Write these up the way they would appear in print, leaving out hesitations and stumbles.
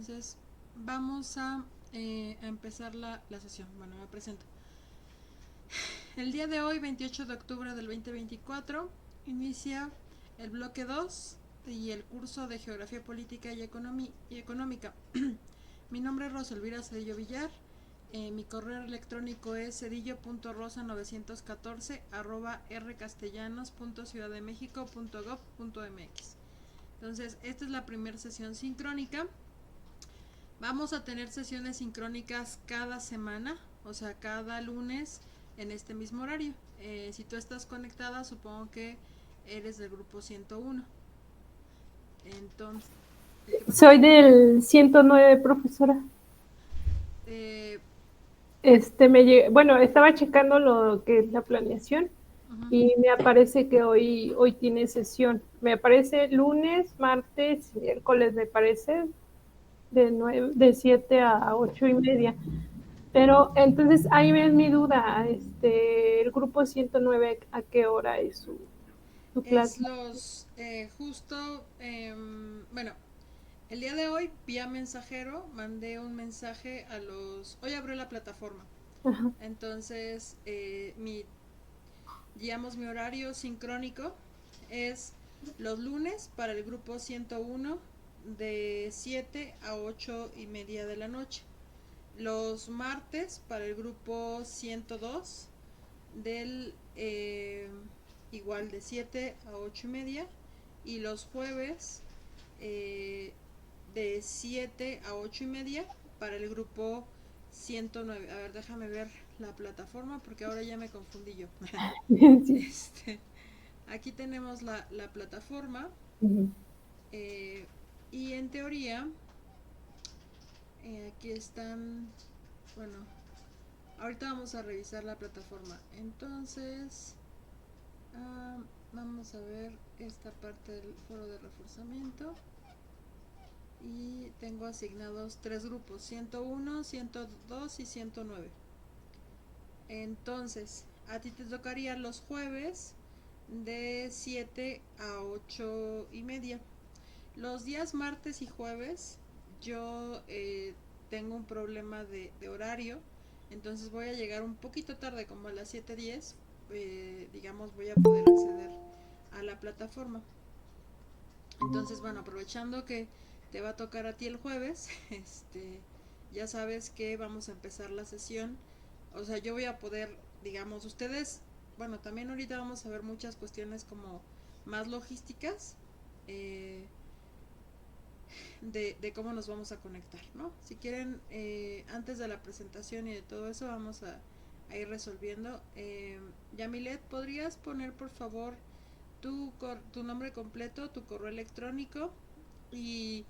Entonces, vamos a empezar la sesión. Bueno, me presento. El día de hoy, 28 de octubre del 2024, inicia el bloque 2 y el curso de Geografía Política y Económica. Mi nombre es Rosalvira Cedillo Villar. Mi correo electrónico es cedillo.rosa914@rcastellanos.ciudaddemexico.gov.mx. Entonces, esta es la primera sesión sincrónica. Vamos a tener sesiones sincrónicas cada semana, o sea, cada lunes en este mismo horario. Si tú estás conectada, supongo que eres del grupo 101. Entonces, ¿qué pasó? Soy del 109, profesora. Eh, Bueno, estaba checando lo que es la planeación uh-huh. y me aparece que hoy tiene sesión. Me aparece lunes, martes, miércoles, me parece, de 7 a 8:30. Pero entonces ahí ves mi duda, el grupo 109, ¿a qué hora es su Es clase? justo, bueno, el día de hoy, vía mensajero, mandé un mensaje a los... Hoy abrió la plataforma. Ajá. Entonces, mi horario sincrónico es los lunes para el grupo 101 de 7 a 8:30 de la noche. Los martes para el grupo 102 del igual de 7 a 8:30. Y los jueves de 7 a 8:30 para el grupo 109. A ver, déjame ver la plataforma porque ahora ya me confundí yo. Sí. este, Aquí tenemos la plataforma, Uh-huh. eh, y en teoría aquí están, bueno, ahorita vamos a revisar la plataforma. Entonces, ah, vamos a ver esta parte del foro de reforzamiento. Y tengo asignados tres grupos, 101, 102 y 109. Entonces, a ti te tocaría los jueves de 7 a 8:30. Los días martes y jueves yo tengo un problema de horario, entonces voy a llegar un poquito tarde, como a las 7:10. Digamos, voy a poder acceder a la plataforma. Entonces, bueno, aprovechando que te va a tocar a ti el jueves, ya sabes que vamos a empezar la sesión. O sea, yo voy a poder, digamos, ustedes, bueno, también ahorita vamos a ver muchas cuestiones como más logísticas, eh, de cómo nos vamos a conectar, ¿no? Si quieren, antes de la presentación y de todo eso, vamos a ir resolviendo. Yamilet, ¿podrías poner por favor tu nombre completo, tu correo electrónico? Y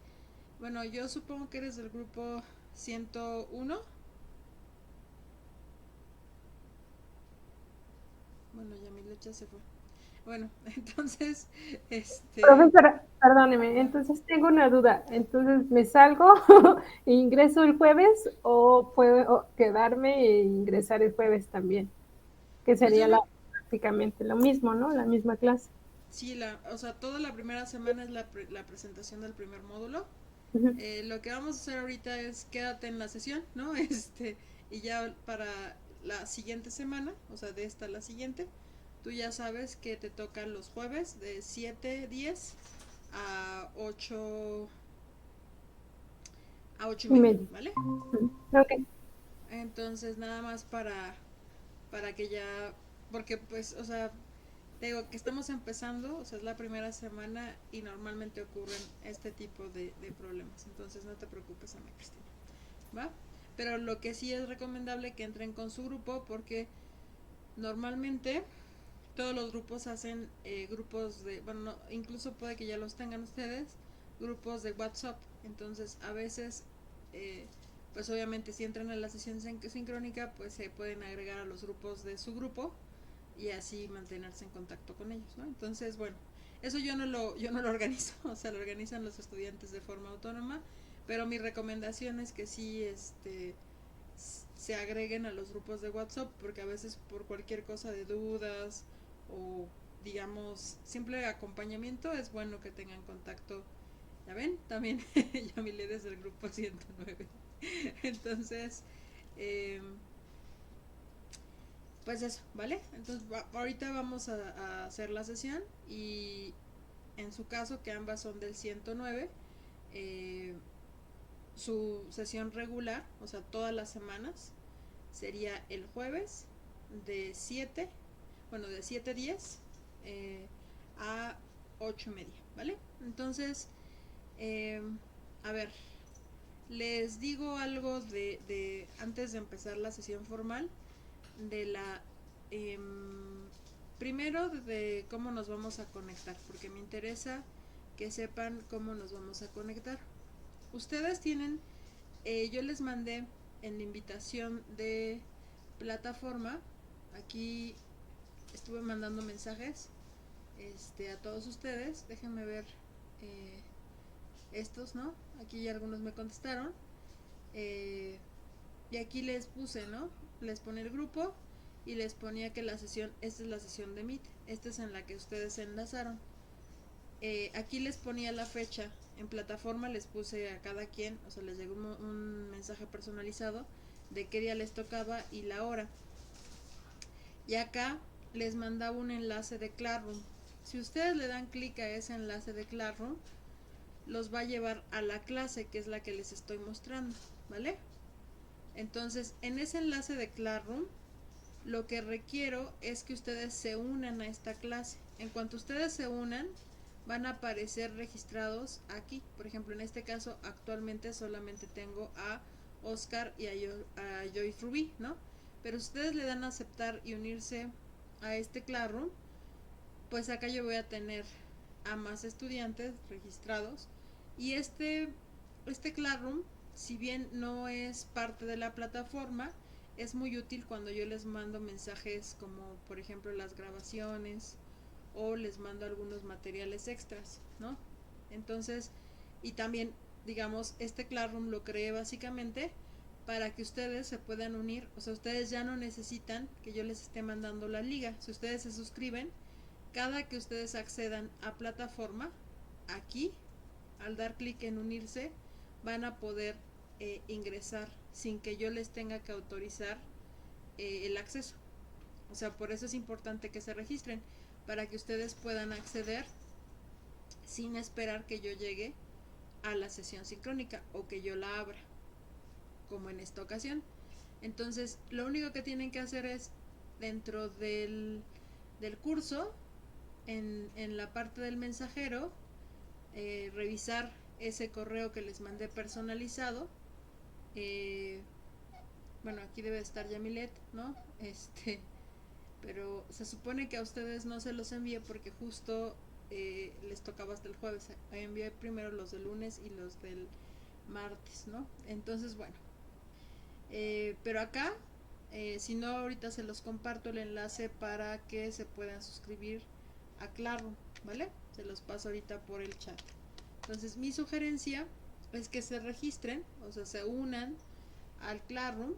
bueno, yo supongo que eres del grupo 101. Bueno, Yamilet ya se fue. Bueno, entonces, Profesora, perdóneme, ajá. entonces tengo una duda. Entonces, ¿me salgo e ingreso el jueves o puedo quedarme e ingresar el jueves también? Que Pues yo sería lo, prácticamente lo mismo, ¿no? La misma clase. sí, o sea, toda la primera semana es la presentación del primer módulo. Uh-huh. Lo que vamos a hacer ahorita es quédate en la sesión, ¿no? Y ya para la siguiente semana, o sea, de esta a la siguiente, tú ya sabes que te tocan los jueves de 7:10 a 8:30, Medio. ¿vale? Uh-huh. Ok. Entonces, nada más para que ya, porque pues, o sea, te digo que estamos empezando, o sea, es la primera semana y normalmente ocurren este tipo de problemas. Entonces, no te preocupes, Ana Cristina, ¿va? Pero lo que sí es recomendable que entren con su grupo porque normalmente todos los grupos hacen grupos de, bueno, no, incluso puede que ya los tengan ustedes, grupos de WhatsApp. Entonces, a veces, eh, pues obviamente si entran a la sesión sincrónica, pues se pueden agregar a los grupos de su grupo y así mantenerse en contacto con ellos, ¿no? Entonces, bueno, eso yo no lo organizo, o sea, lo organizan los estudiantes de forma autónoma, pero mi recomendación es que sí, se agreguen a los grupos de WhatsApp, porque a veces por cualquier cosa de dudas o digamos simple acompañamiento es bueno que tengan contacto ¿Ya ven? También Yamile es del grupo 109. Entonces, eh, pues eso, ¿vale? Entonces ahorita vamos a hacer la sesión y en su caso, que ambas son del 109, eh, su sesión regular, o sea, todas las semanas, sería el jueves de 7, bueno, de 7:10 a 8:30, ¿vale? Entonces, eh, a ver, les digo algo antes de empezar la sesión formal, de la... Eh, primero de cómo nos vamos a conectar, porque me interesa que sepan cómo nos vamos a conectar. Ustedes tienen, yo les mandé en la invitación de plataforma, aquí estuve mandando mensajes a todos ustedes, déjenme ver eh, estos, ¿no? Aquí ya algunos me contestaron, eh, y aquí les puse, ¿no? Les pone el grupo y les ponía que la sesión, esta es la sesión de Meet, esta es en la que ustedes se enlazaron. Aquí les ponía la fecha, en plataforma les puse a cada quien, o sea, les llegó un mensaje personalizado de qué día les tocaba y la hora. Y acá les mandaba un enlace de Classroom. Si ustedes le dan clic a ese enlace de Classroom, los va a llevar a la clase, que es la que les estoy mostrando, ¿vale? Entonces, en ese enlace de Classroom, lo que requiero es que ustedes se unan a esta clase. En cuanto ustedes se unan, van a aparecer registrados aquí. Por ejemplo, en este caso, actualmente solamente tengo a Oscar y a Joyce Rubí, ¿no? Pero si ustedes le dan a aceptar y unirse a este Classroom, pues acá yo voy a tener a más estudiantes registrados. Y este Classroom, si bien no es parte de la plataforma, es muy útil cuando yo les mando mensajes como por ejemplo las grabaciones o les mando algunos materiales extras, ¿no? Entonces, y también, digamos, este Classroom lo creé básicamente para que ustedes se puedan unir, o sea, ustedes ya no necesitan que yo les esté mandando la liga. Si ustedes se suscriben, cada que ustedes accedan a plataforma, aquí, al dar clic en unirse, van a poder ingresar sin que yo les tenga que autorizar el acceso. O sea, por eso es importante que se registren, para que ustedes puedan acceder sin esperar que yo llegue a la sesión sincrónica o que yo la abra, como en esta ocasión. Entonces, lo único que tienen que hacer es, dentro del curso, en la parte del mensajero, revisar ese correo que les mandé personalizado. eh, bueno, aquí debe estar Yamilet, ¿no? Pero se supone que a ustedes no se los envié porque justo les tocaba hasta el jueves. Envié primero los del lunes y los del martes, ¿no? Entonces, bueno, pero acá, si no, ahorita se los comparto el enlace para que se puedan suscribir a Claro, ¿vale? Se los paso ahorita por el chat. Entonces, mi sugerencia es que se registren, o sea, se unan al Classroom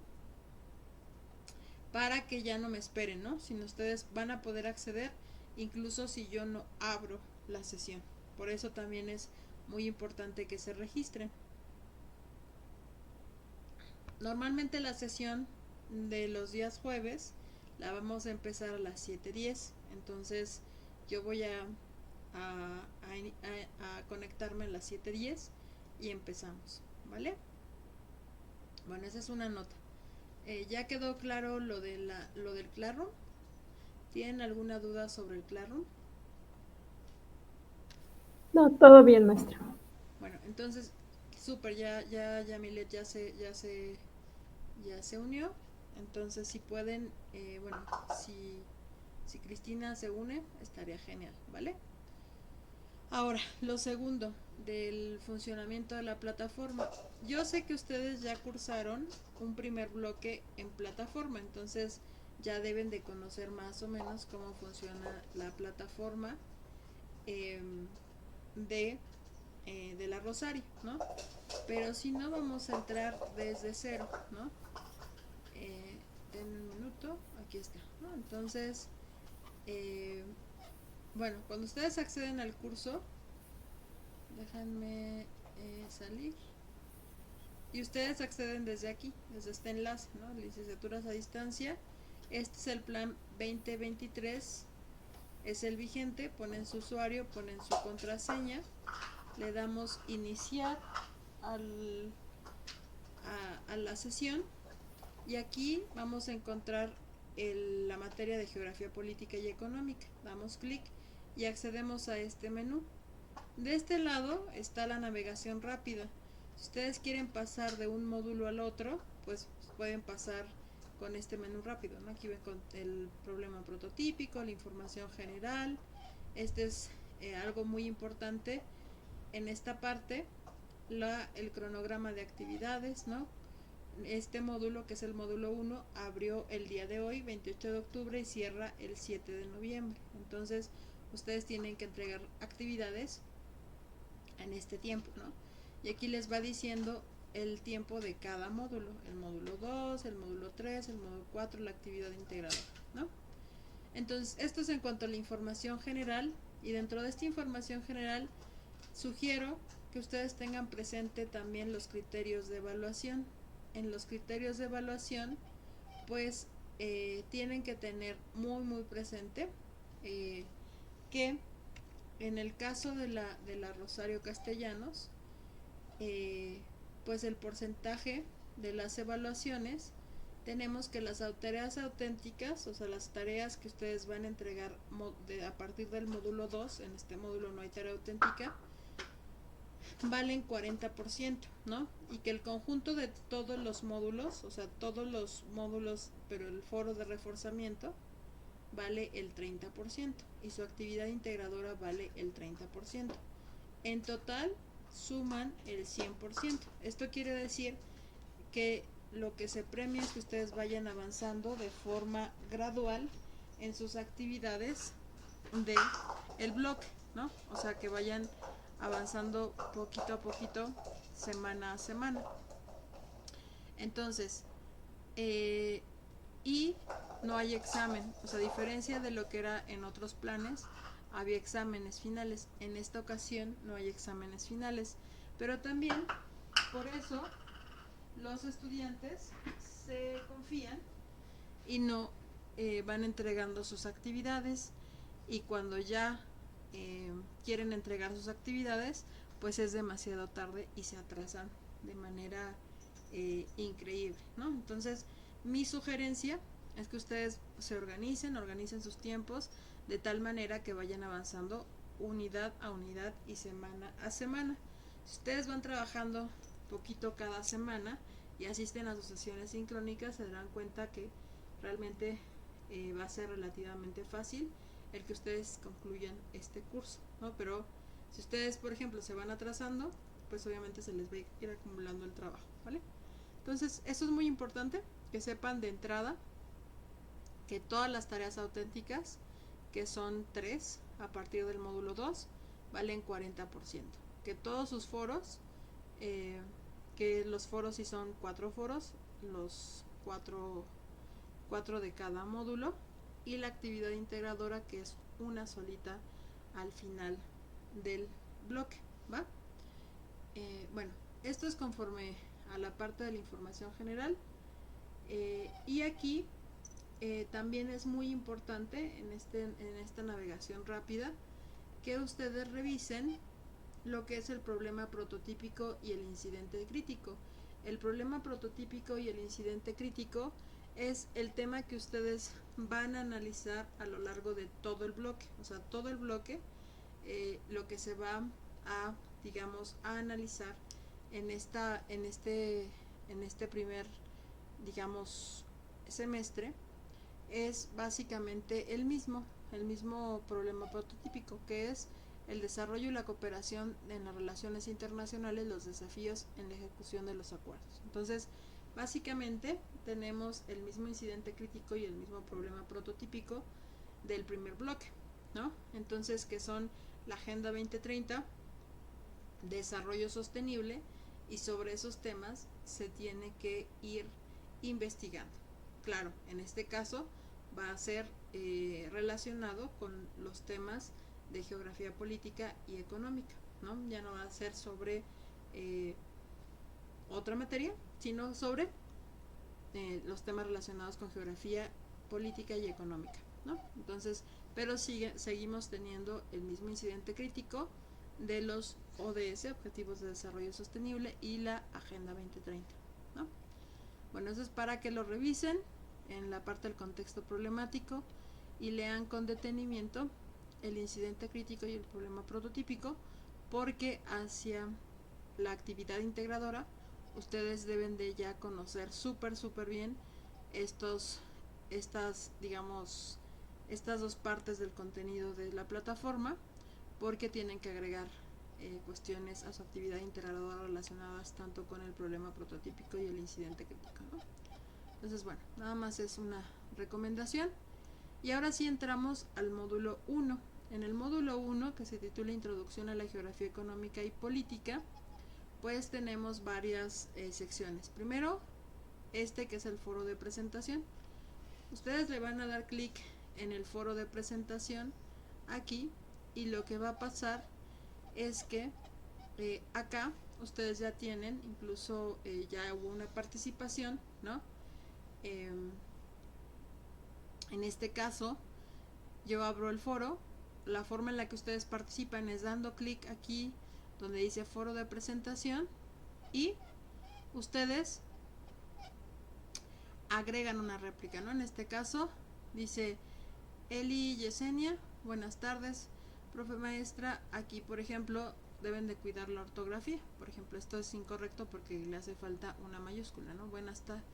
para que ya no me esperen, ¿no? Sino ustedes van a poder acceder incluso si yo no abro la sesión. Por eso también es muy importante que se registren. Normalmente la sesión de los días jueves la vamos a empezar a las 7:10. Entonces yo voy a conectarme a las 7:10 y empezamos, ¿vale? Bueno, esa es una nota. ¿Ya quedó claro lo del Classroom? ¿Tienen alguna duda sobre el Classroom? No, todo bien, maestra. Bueno, entonces, súper, ya Milet ya se unió. Entonces, si pueden, bueno, si Cristina se une, estaría genial, ¿vale? Ahora, lo segundo del funcionamiento de la plataforma. Yo sé que ustedes ya cursaron un primer bloque en plataforma, entonces ya deben de conocer más o menos cómo funciona la plataforma eh, de, de la Rosario, ¿no? Pero si no, vamos a entrar desde cero, ¿no? En un minuto, aquí está, ¿no? Entonces, bueno, cuando ustedes acceden al curso, Déjenme salir. Y ustedes acceden desde aquí, desde este enlace, ¿no? Licenciaturas a distancia. Este es el plan 2023, es el vigente. Ponen su usuario, ponen su contraseña, le damos iniciar a la sesión y aquí vamos a encontrar la materia de geografía política y económica. Damos clic y accedemos a este menú. De este lado está la navegación rápida. Si ustedes quieren pasar de un módulo al otro, pues pueden pasar con este menú rápido, ¿no? Aquí ven con el problema prototípico, la información general. Este es algo muy importante en esta parte, el cronograma de actividades, ¿no? Este módulo, que es el módulo 1, abrió el día de hoy, 28 de octubre, y cierra el 7 de noviembre. Entonces, ustedes tienen que entregar actividades en este tiempo, ¿no? Y aquí les va diciendo el tiempo de cada módulo, el módulo 2, el módulo 3, el módulo 4, la actividad integradora, ¿no? Entonces, esto es en cuanto a la información general, y dentro de esta información general sugiero que ustedes tengan presente también los criterios de evaluación. En los criterios de evaluación, pues tienen que tener muy presente que en el caso de la Rosario Castellanos, pues el porcentaje de las evaluaciones, tenemos que las tareas auténticas, o sea, las tareas que ustedes van a entregar a partir del módulo 2, en este módulo no hay tarea auténtica, valen 40%, ¿no? Y que el conjunto de todos los módulos, o sea, todos los módulos, pero el foro de reforzamiento, vale el 30%, y su actividad integradora vale el 30%. En total suman el 100%. Esto quiere decir que lo que se premia es que ustedes vayan avanzando de forma gradual en sus actividades de el bloque, ¿no? O sea, que vayan avanzando poquito a poquito, semana a semana. Entonces, y no hay examen, o sea, a diferencia de lo que era en otros planes, había exámenes finales. En esta ocasión no hay exámenes finales, pero también por eso los estudiantes se confían y no van entregando sus actividades, y cuando ya quieren entregar sus actividades, pues es demasiado tarde y se atrasan de manera increíble, ¿no? Entonces, mi sugerencia es que ustedes se organicen sus tiempos de tal manera que vayan avanzando unidad a unidad y semana a semana. Si ustedes van trabajando poquito cada semana y asisten a sus sesiones sincrónicas, se darán cuenta que realmente va a ser relativamente fácil el que ustedes concluyan este curso, ¿no? Pero si ustedes, por ejemplo, se van atrasando, pues obviamente se les va a ir acumulando el trabajo, ¿vale? Entonces, eso es muy importante, que sepan de entrada que todas las tareas auténticas, que son 3 a partir del módulo 2, valen 40%. Que todos sus foros, que los foros, si son 4 foros, los 4 de cada módulo, y la actividad integradora, que es una solita al final del bloque, ¿va? Bueno, esto es conforme a la parte de la información general. Y aquí también es muy importante en esta navegación rápida que ustedes revisen lo que es el problema prototípico y el incidente crítico. El problema prototípico y el incidente crítico es el tema que ustedes van a analizar a lo largo de todo el bloque. O sea, todo el bloque, lo que se va a, digamos, a analizar en este primer, digamos, semestre, es básicamente el mismo problema prototípico, que es el desarrollo y la cooperación en las relaciones internacionales, los desafíos en la ejecución de los acuerdos. Entonces, básicamente tenemos el mismo incidente crítico y el mismo problema prototípico del primer bloque, ¿no? Entonces, que son la Agenda 2030, desarrollo sostenible, y sobre esos temas se tiene que ir investigando. Claro, en este caso va a ser relacionado con los temas de geografía política y económica, ¿no? Ya no va a ser sobre otra materia, sino sobre los temas relacionados con geografía, política y económica, ¿no? Entonces, pero seguimos teniendo el mismo incidente crítico de los ODS, Objetivos de Desarrollo Sostenible, y la Agenda 2030, ¿no? Bueno, eso es para que lo revisen en la parte del contexto problemático y lean con detenimiento el incidente crítico y el problema prototípico, porque hacia la actividad integradora ustedes deben de ya conocer súper bien digamos, estas dos partes del contenido de la plataforma, porque tienen que agregar cuestiones a su actividad integradora relacionadas tanto con el problema prototípico y el incidente crítico, ¿no? Entonces, bueno, nada más es una recomendación. Y ahora sí entramos al módulo 1. En el módulo 1, que se titula Introducción a la Geografía Económica y Política, pues tenemos varias secciones. Primero, que es el foro de presentación. Ustedes le van a dar clic en el foro de presentación aquí, y lo que va a pasar es que acá ustedes ya tienen, incluso ya hubo una participación, ¿no? En este caso, yo abro el foro. La forma en la que ustedes participan es dando clic aquí donde dice foro de presentación, y ustedes agregan una réplica, ¿no? En este caso dice Eli Yesenia, buenas tardes, profe maestra. Aquí, por ejemplo, deben de cuidar la ortografía. Por ejemplo, esto es incorrecto porque le hace falta una mayúscula, ¿no? Buenas tardes.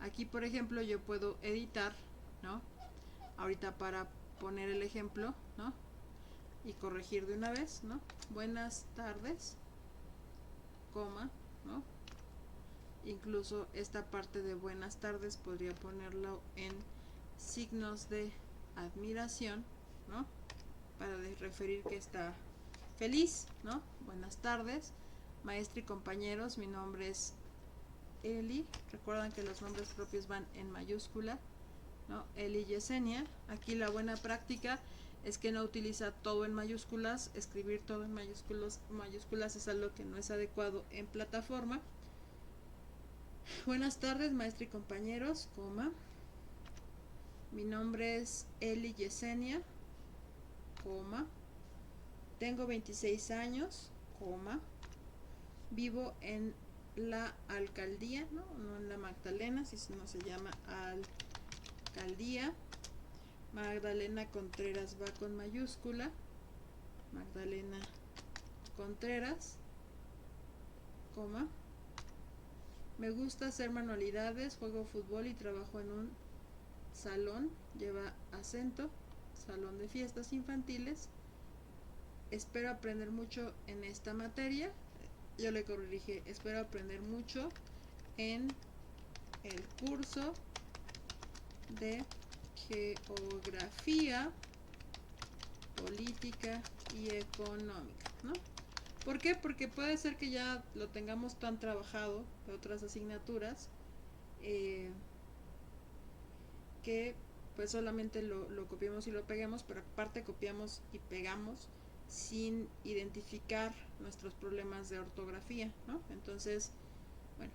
Aquí, por ejemplo, yo puedo editar, ¿no? Ahorita para poner el ejemplo, ¿no? Y corregir de una vez, ¿no? Buenas tardes, coma, ¿no? Incluso esta parte de buenas tardes podría ponerlo en signos de admiración, ¿no? Para referir que está feliz, ¿no? Buenas tardes, maestra y compañeros, mi nombre es Eli. Recuerdan que los nombres propios van en mayúscula, ¿no? Eli Yesenia. Aquí la buena práctica es que no utiliza todo en mayúsculas. Escribir todo en mayúsculas es algo que no es adecuado en plataforma. Buenas tardes, maestra y compañeros, coma. Mi nombre es Eli Yesenia, coma. Tengo 26 años, coma. Vivo en la alcaldía, no en la Magdalena, si no se llama alcaldía. Magdalena Contreras va con mayúscula. Magdalena Contreras, coma. Me gusta hacer manualidades, juego fútbol y trabajo en un salón, lleva acento, salón de fiestas infantiles. Espero aprender mucho en esta materia. Yo le corrige, espero aprender mucho en el curso de geografía, política y económica, ¿no? ¿Por qué? Porque puede ser que ya lo tengamos tan trabajado de otras asignaturas que pues solamente lo copiamos y lo peguemos, pero aparte copiamos y pegamos sin identificar nuestros problemas de ortografía, ¿no? Entonces, bueno,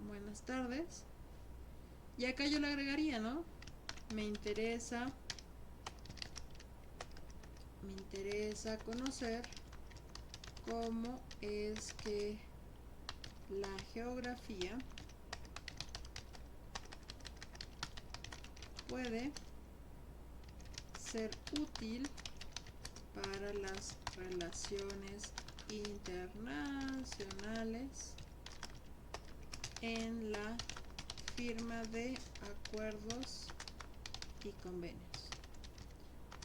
buenas tardes. Y acá yo le agregaría, ¿no? Me interesa conocer cómo es que la geografía puede ser útil para las relaciones internacionales en la firma de acuerdos y convenios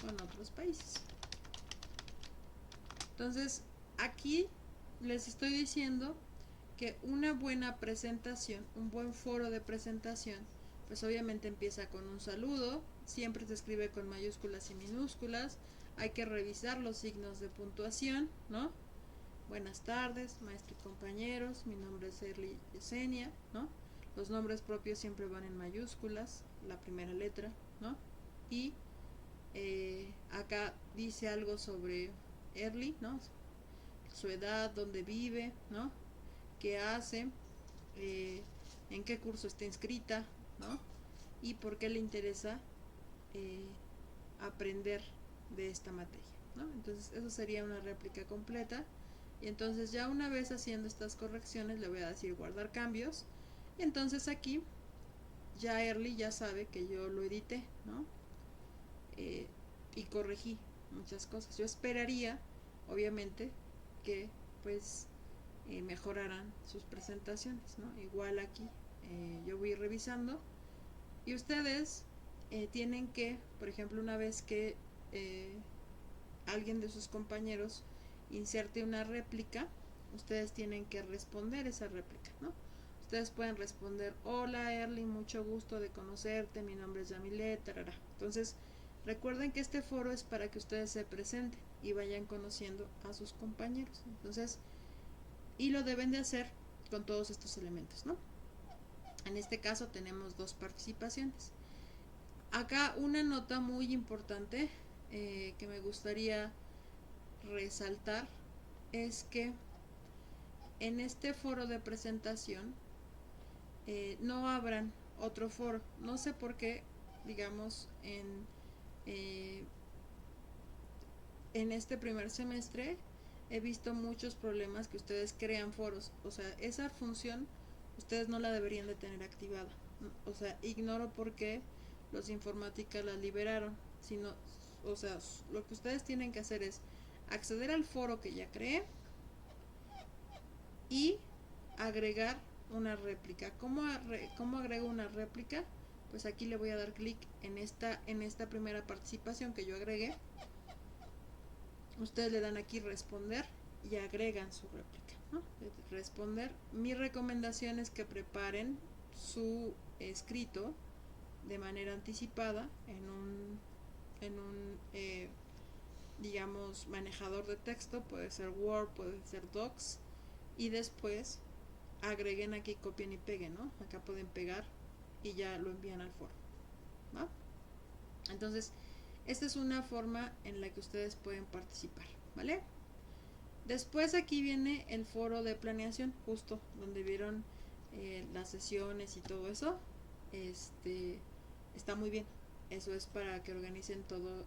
con otros países. Entonces, aquí les estoy diciendo que una buena presentación, un buen foro de presentación, pues obviamente empieza con un saludo, siempre se escribe con mayúsculas y minúsculas, hay que revisar los signos de puntuación, ¿no? Buenas tardes, maestro y compañeros, mi nombre es Eli Yesenia, ¿no? Los nombres propios siempre van en mayúsculas, la primera letra, ¿no? Y acá dice algo sobre Early, ¿no? su edad, dónde vive, ¿no? Qué hace, en qué curso está inscrita, ¿no? Y por qué le interesa eh, aprender de esta materia, ¿no? Entonces eso sería una réplica completa. Y entonces ya una vez haciendo estas correcciones le voy a decir guardar cambios. Y entonces aquí ya Early ya sabe que yo lo edité, ¿no? Y corregí muchas cosas. Yo esperaría, obviamente, que pues mejoraran sus presentaciones, ¿no? Igual aquí yo voy revisando y ustedes tienen que, por ejemplo, una vez que alguien de sus compañeros inserte una réplica, ustedes tienen que responder esa réplica, ¿no? Ustedes pueden responder: hola Erly, mucho gusto de conocerte, mi nombre es Yamilet, tarara. Entonces, recuerden que este foro es para que ustedes se presenten y vayan conociendo a sus compañeros. Entonces, y lo deben de hacer con todos estos elementos, ¿no? En este caso tenemos 2 participaciones. Acá una nota muy importante que me gustaría resaltar es que en este foro de presentación no abran otro foro. No sé por qué, digamos, en este primer semestre he visto muchos problemas que ustedes crean foros. O sea, esa función ustedes no la deberían de tener activada. O sea, ignoro por qué los informáticas la liberaron. Sino, o sea, lo que ustedes tienen que hacer es acceder al foro que ya creé y agregar una réplica. ¿Cómo agrego una réplica? Pues aquí le voy a dar clic en esta primera participación que yo agregué. Ustedes le dan aquí responder y agregan su réplica, ¿no? Responder. Mi recomendación es que preparen su escrito de manera anticipada en un digamos, manejador de texto. Puede ser Word, puede ser Docs, y después agreguen aquí, copien y peguen, ¿no? Acá pueden pegar y ya lo envían al foro, ¿no? Entonces, esta es una forma en la que ustedes pueden participar, ¿vale? Después aquí viene el foro de planeación, justo donde vieron las sesiones y todo eso. Está muy bien. Eso es para que organicen todo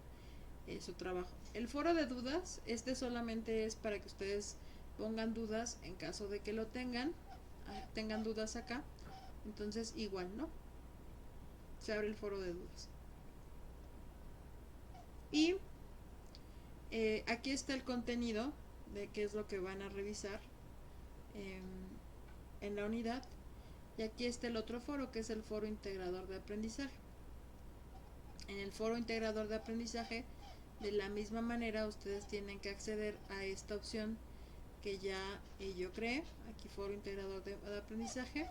su trabajo. El foro de dudas, solamente es para que ustedes pongan dudas en caso de que lo tengan dudas acá. Entonces igual, ¿no? Se abre el foro de dudas. Y aquí está el contenido de qué es lo que van a revisar en la unidad. Y aquí está el otro foro, que es el foro integrador de aprendizaje. En el foro integrador de aprendizaje, de la misma manera, ustedes tienen que acceder a esta opción que ya yo creé. Aquí foro integrador de aprendizaje.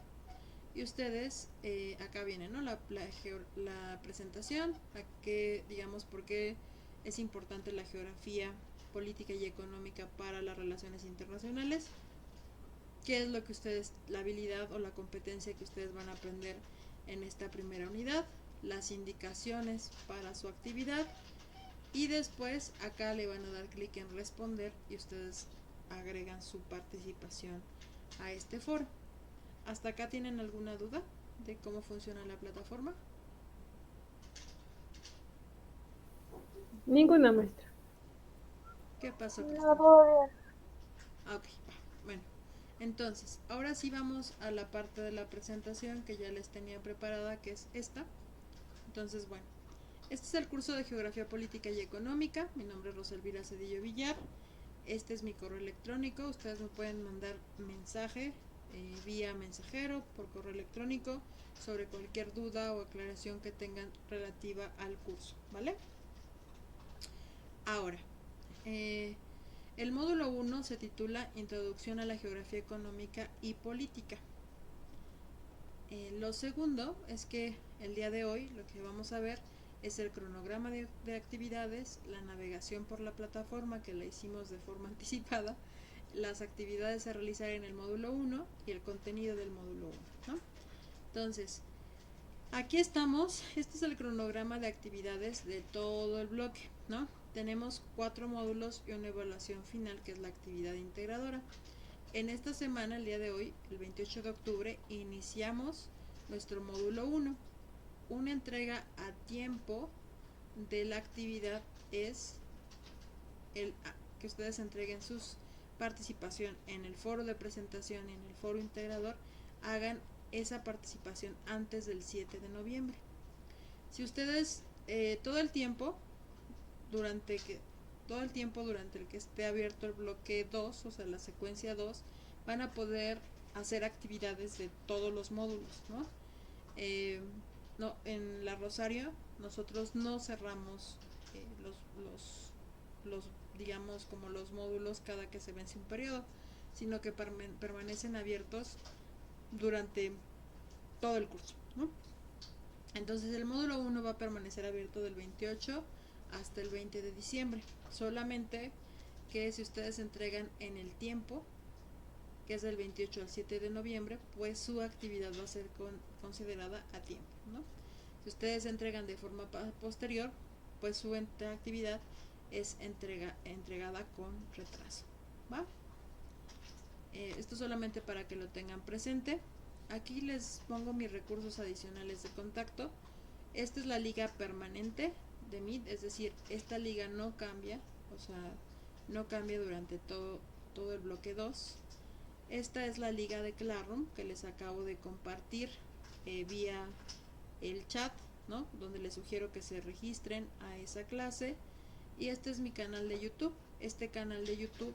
Y ustedes, acá viene, ¿no? La presentación, que digamos por qué es importante la geografía política y económica para las relaciones internacionales, qué es lo que ustedes, la habilidad o la competencia que ustedes van a aprender en esta primera unidad, las indicaciones para su actividad, y después acá le van a dar clic en responder y ustedes agregan su participación a este foro. ¿Hasta acá tienen alguna duda de cómo funciona la plataforma? Ninguna, maestra. ¿Qué pasó, Cristina? Ok, bueno. Entonces, ahora sí vamos a la parte de la presentación que ya les tenía preparada, que es esta. Entonces, bueno, este es el curso de Geografía Política y Económica. Mi nombre es Rosalvira Cedillo Villar. Este es mi correo electrónico. Ustedes me pueden mandar mensaje vía mensajero, por correo electrónico, sobre cualquier duda o aclaración que tengan relativa al curso, ¿vale? Ahora, el módulo 1 se titula Introducción a la Geografía Económica y Política. Lo segundo es que el día de hoy lo que vamos a ver es el cronograma de actividades, la navegación por la plataforma, que la hicimos de forma anticipada, las actividades a realizar en el módulo 1 y el contenido del módulo 1, ¿no? Entonces, aquí estamos. Este es el cronograma de actividades de todo el bloque, ¿no? tenemos 4 módulos y una evaluación final, que es la actividad integradora. En esta semana, el día de hoy, el 28 de octubre, iniciamos nuestro módulo 1. Una entrega a tiempo de la actividad es que ustedes entreguen su participación en el foro de presentación y en el foro integrador, hagan esa participación antes del 7 de noviembre. Si ustedes todo el tiempo durante el que esté abierto el bloque 2, o sea, la secuencia 2, van a poder hacer actividades de todos los módulos, ¿no? No, en la Rosario nosotros no cerramos los digamos como los módulos cada que se vence un periodo, sino que permanecen abiertos durante todo el curso, ¿no? Entonces el módulo 1 va a permanecer abierto del 28 hasta el 20 de diciembre, solamente que si ustedes entregan en el tiempo, que es del 28 al 7 de noviembre, pues su actividad va a ser considerada a tiempo, ¿no? Si ustedes entregan de forma posterior, pues su actividad es entregada con retraso, ¿va? Esto solamente para que lo tengan presente. Aquí les pongo mis recursos adicionales de contacto. Esta es la liga permanente de Meet, es decir, esta liga no cambia, o sea, no cambia durante todo el bloque 2. Esta es la liga de Classroom que les acabo de compartir vía el chat, ¿no? Donde les sugiero que se registren a esa clase. Y este es mi canal de YouTube. Este canal de YouTube,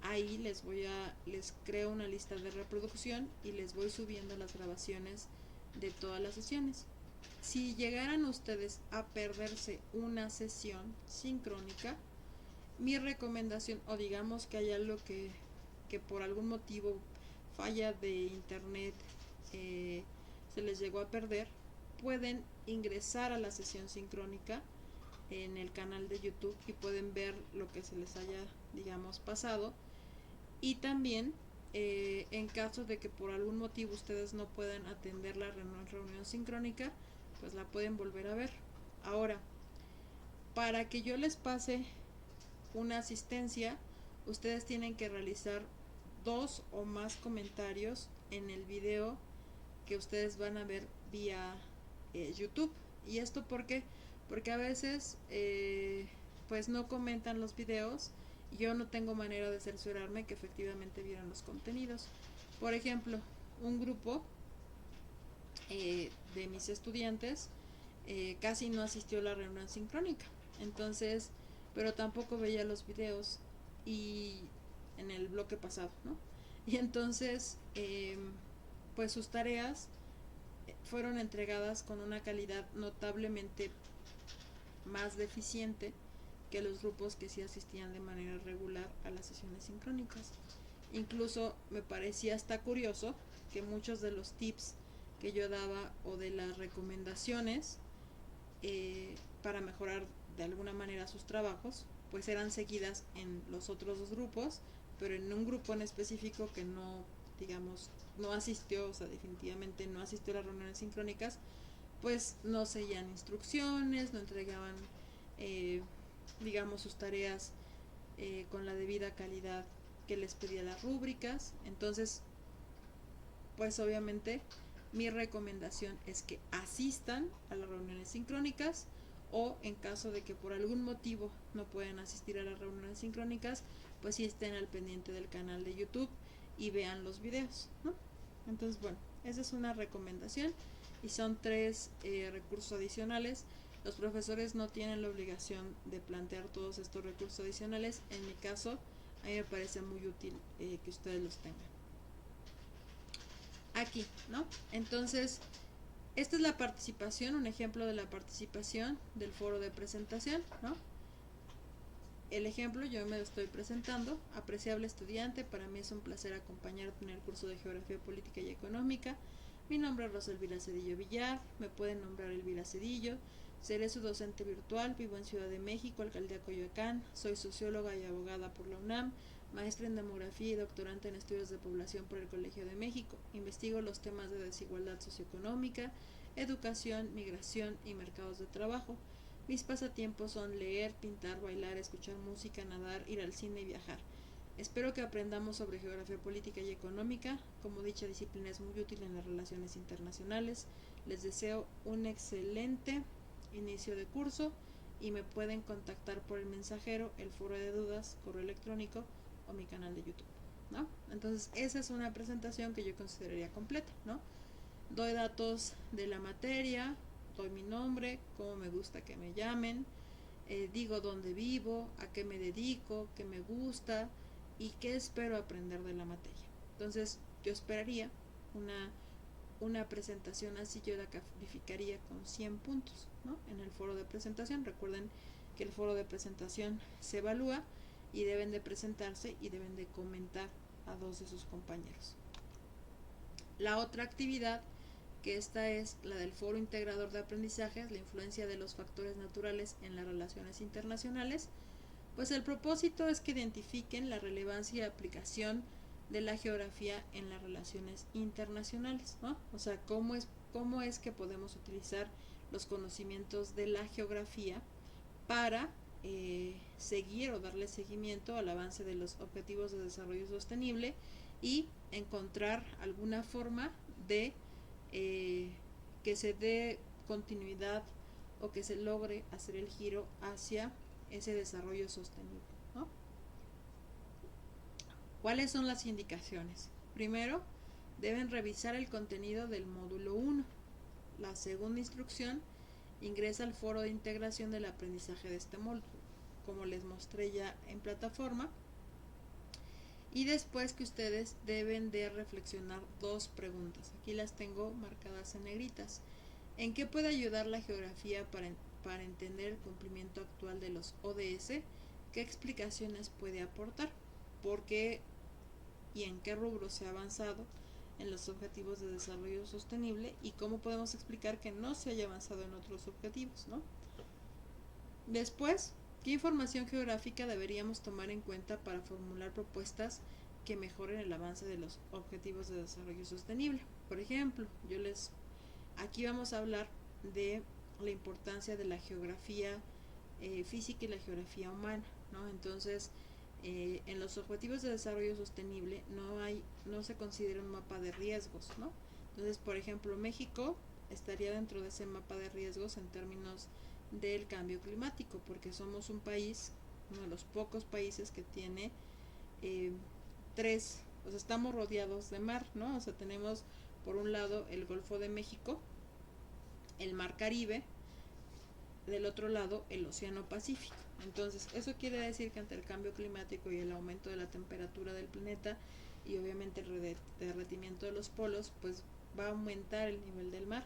ahí les creo una lista de reproducción y les voy subiendo las grabaciones de todas las sesiones. Si llegaran ustedes a perderse una sesión sincrónica, mi recomendación, o digamos que hay algo que por algún motivo, falla de internet, se les llegó a perder, pueden ingresar a la sesión sincrónica en el canal de YouTube y pueden ver lo que se les haya, digamos, pasado. Y también en caso de que por algún motivo ustedes no puedan atender la reunión sincrónica, pues la pueden volver a ver. Ahora, para que yo les pase una asistencia, ustedes tienen que realizar 2 o más comentarios en el video que ustedes van a ver vía YouTube. ¿Y esto por qué? Porque a veces pues no comentan los videos y yo no tengo manera de cerciorarme que efectivamente vieron los contenidos. Por ejemplo, un grupo de mis estudiantes casi no asistió a la reunión sincrónica, entonces, pero tampoco veía los videos y en el bloque pasado, ¿no? Y entonces pues sus tareas fueron entregadas con una calidad notablemente más deficiente que los grupos que sí asistían de manera regular a las sesiones sincrónicas. Incluso me parecía hasta curioso que muchos de los tips que yo daba o de las recomendaciones para mejorar de alguna manera sus trabajos, pues eran seguidas en los otros 2 grupos, pero en un grupo en específico que no, digamos, no asistió, o sea, definitivamente no asistió a las reuniones sincrónicas, pues no seguían instrucciones, no entregaban, digamos, sus tareas con la debida calidad que les pedía las rúbricas. Entonces, pues obviamente mi recomendación es que asistan a las reuniones sincrónicas, o en caso de que por algún motivo no puedan asistir a las reuniones sincrónicas, pues sí estén al pendiente del canal de YouTube y vean los videos, ¿no? Entonces, bueno, esa es una recomendación y son 3 recursos adicionales. Los profesores no tienen la obligación de plantear todos estos recursos adicionales. En mi caso, a mí me parece muy útil que ustedes los tengan aquí, ¿no? Entonces, esta es la participación, un ejemplo de la participación del foro de presentación, ¿no? El ejemplo, yo me lo estoy presentando. Apreciable estudiante, para mí es un placer acompañarte en el curso de Geografía Política y Económica. Mi nombre es Rosa Elvira Cedillo Villar, me pueden nombrar Elvira Cedillo. Seré su docente virtual, vivo en Ciudad de México, Alcaldía Coyoacán. Soy socióloga y abogada por la UNAM, maestra en demografía y doctorante en estudios de población por el Colegio de México. Investigo los temas de desigualdad socioeconómica, educación, migración y mercados de trabajo. Mis pasatiempos son leer, pintar, bailar, escuchar música, nadar, ir al cine y viajar. Espero que aprendamos sobre geografía política y económica, como dicha disciplina es muy útil en las relaciones internacionales. Les deseo un excelente inicio de curso y me pueden contactar por el mensajero, el foro de dudas, correo electrónico o mi canal de YouTube, ¿no? Entonces esa es una presentación que yo consideraría completa, ¿no? Doy datos de la materia, doy mi nombre, cómo me gusta que me llamen, digo dónde vivo, a qué me dedico, qué me gusta y qué espero aprender de la materia. Entonces yo esperaría una presentación así, yo la calificaría con 100 puntos, ¿no? En el foro de presentación. Recuerden que el foro de presentación se evalúa y deben de presentarse y deben de comentar a 2 de sus compañeros. La otra actividad, que esta es la del foro integrador de aprendizajes, la influencia de los factores naturales en las relaciones internacionales, pues el propósito es que identifiquen la relevancia y aplicación de la geografía en las relaciones internacionales, ¿no? O sea, cómo es que podemos utilizar los conocimientos de la geografía para seguir o darle seguimiento al avance de los objetivos de desarrollo sostenible y encontrar alguna forma de que se dé continuidad o que se logre hacer el giro hacia ese desarrollo sostenible, ¿no? ¿Cuáles son las indicaciones? Primero, deben revisar el contenido del módulo 1. La segunda instrucción, ingresa al foro de integración del aprendizaje de este módulo, como les mostré ya en plataforma. Y después que ustedes deben de reflexionar 2 preguntas. Aquí las tengo marcadas en negritas. ¿En qué puede ayudar la geografía para entender el cumplimiento actual de los ODS? ¿Qué explicaciones puede aportar? ¿Por qué y en qué rubro se ha avanzado en los objetivos de desarrollo sostenible? ¿Y cómo podemos explicar que no se haya avanzado en otros objetivos, ¿no? Después, ¿qué información geográfica deberíamos tomar en cuenta para formular propuestas que mejoren el avance de los objetivos de desarrollo sostenible? Por ejemplo, aquí vamos a hablar de la importancia de la geografía física y la geografía humana, ¿no? Entonces, en los objetivos de desarrollo sostenible no se considera un mapa de riesgos, ¿no? Entonces, por ejemplo, México estaría dentro de ese mapa de riesgos en términos del cambio climático, porque somos un país, uno de los pocos países que tiene 3, o sea, estamos rodeados de mar, ¿no? O sea, tenemos por un lado el Golfo de México, el Mar Caribe, del otro lado el Océano Pacífico. Entonces, eso quiere decir que ante el cambio climático y el aumento de la temperatura del planeta y obviamente el derretimiento de los polos, pues va a aumentar el nivel del mar.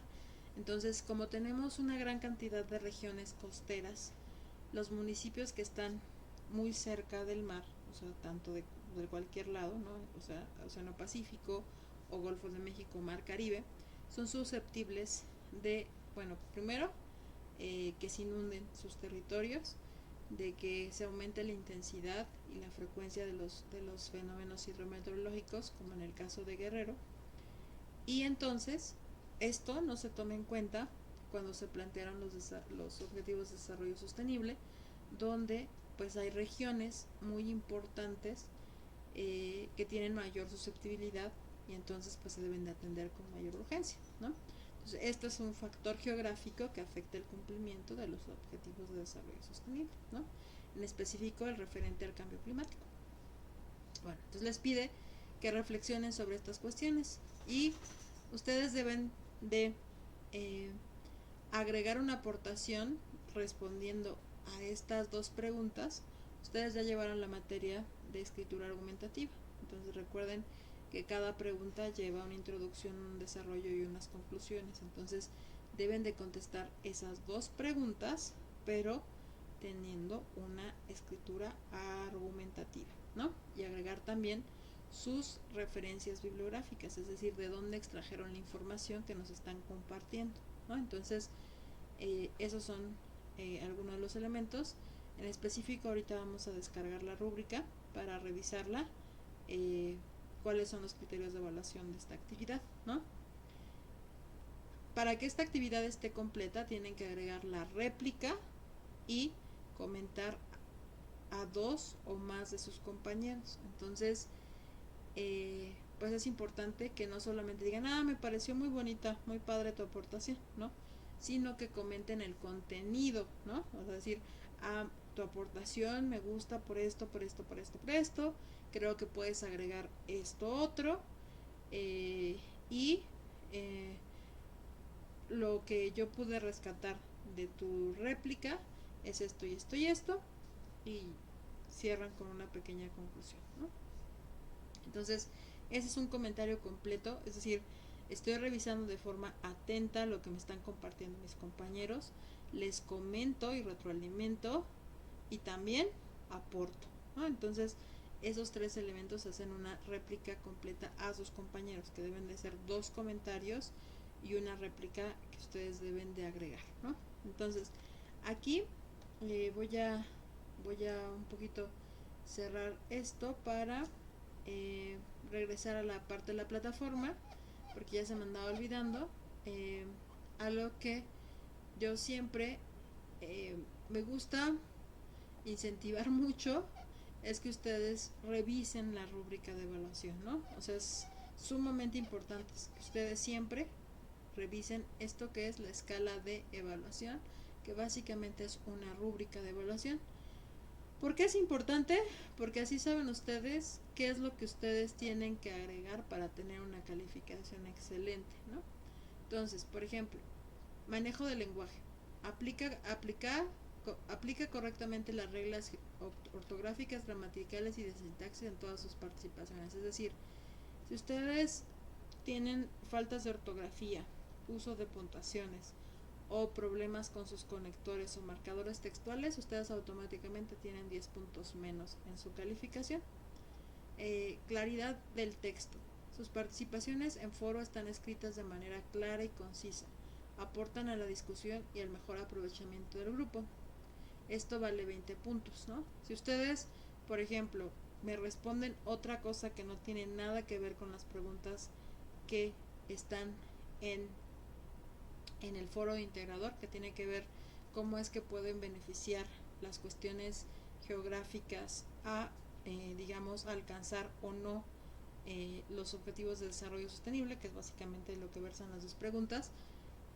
Entonces, como tenemos una gran cantidad de regiones costeras, los municipios que están muy cerca del mar, o sea, tanto de cualquier lado, ¿no? O sea, Océano Pacífico o Golfo de México, Mar Caribe, son susceptibles de, bueno, primero, que se inunden sus territorios, de que se aumente la intensidad y la frecuencia de los fenómenos hidrometeorológicos, como en el caso de Guerrero, y entonces esto no se toma en cuenta cuando se plantearon los objetivos de desarrollo sostenible, donde pues hay regiones muy importantes que tienen mayor susceptibilidad y entonces pues se deben de atender con mayor urgencia, ¿no? Entonces, este es un factor geográfico que afecta el cumplimiento de los objetivos de desarrollo sostenible, ¿no? En específico el referente al cambio climático. Bueno, entonces les pide que reflexionen sobre estas cuestiones y ustedes deben de agregar una aportación respondiendo a estas 2 preguntas. Ustedes ya llevaron la materia de escritura argumentativa, entonces recuerden que cada pregunta lleva una introducción, un desarrollo y unas conclusiones. Entonces deben de contestar esas 2 preguntas, pero teniendo una escritura argumentativa, ¿no? Y agregar también sus referencias bibliográficas, es decir, de dónde extrajeron la información que nos están compartiendo, ¿no? Entonces, esos son algunos de los elementos. En específico, ahorita vamos a descargar la rúbrica para revisarla, cuáles son los criterios de evaluación de esta actividad, ¿no? Para que esta actividad esté completa, tienen que agregar la réplica y comentar a 2 o más de sus compañeros. Entonces, pues es importante que no solamente digan, me pareció muy bonita, muy padre tu aportación, ¿no? Sino que comenten el contenido, ¿no? O sea, decir, tu aportación me gusta por esto, por esto, por esto, por esto, creo que puedes agregar esto otro, y lo que yo pude rescatar de tu réplica es esto y esto y esto, y cierran con una pequeña conclusión, ¿no? Entonces, ese es un comentario completo, es decir, estoy revisando de forma atenta lo que me están compartiendo mis compañeros, les comento y retroalimento y también aporto, ¿no? Entonces, esos 3 elementos hacen una réplica completa a sus compañeros, que deben de ser 2 comentarios y una réplica que ustedes deben de agregar, ¿no? Entonces, aquí voy a un poquito cerrar esto para regresar a la parte de la plataforma, porque ya se me andaba olvidando. Algo que yo siempre me gusta incentivar mucho es que ustedes revisen la rúbrica de evaluación, ¿no? O sea, es sumamente importante que ustedes siempre revisen esto que es la escala de evaluación, que básicamente es una rúbrica de evaluación. ¿Por qué es importante? Porque así saben ustedes qué es lo que ustedes tienen que agregar para tener una calificación excelente, ¿no? Entonces, por ejemplo, manejo del lenguaje. Aplica correctamente las reglas ortográficas, gramaticales y de sintaxis en todas sus participaciones. Es decir, si ustedes tienen faltas de ortografía, uso de puntuaciones o problemas con sus conectores o marcadores textuales, ustedes automáticamente tienen 10 puntos menos en su calificación. Claridad del texto. Sus participaciones en foro están escritas de manera clara y concisa. Aportan a la discusión y al mejor aprovechamiento del grupo. Esto vale 20 puntos, ¿no? Si ustedes, por ejemplo, me responden otra cosa que no tiene nada que ver con las preguntas que están en el foro integrador, que tiene que ver cómo es que pueden beneficiar las cuestiones geográficas a, digamos, alcanzar o no los objetivos de desarrollo sostenible, que es básicamente lo que versan las 2 preguntas.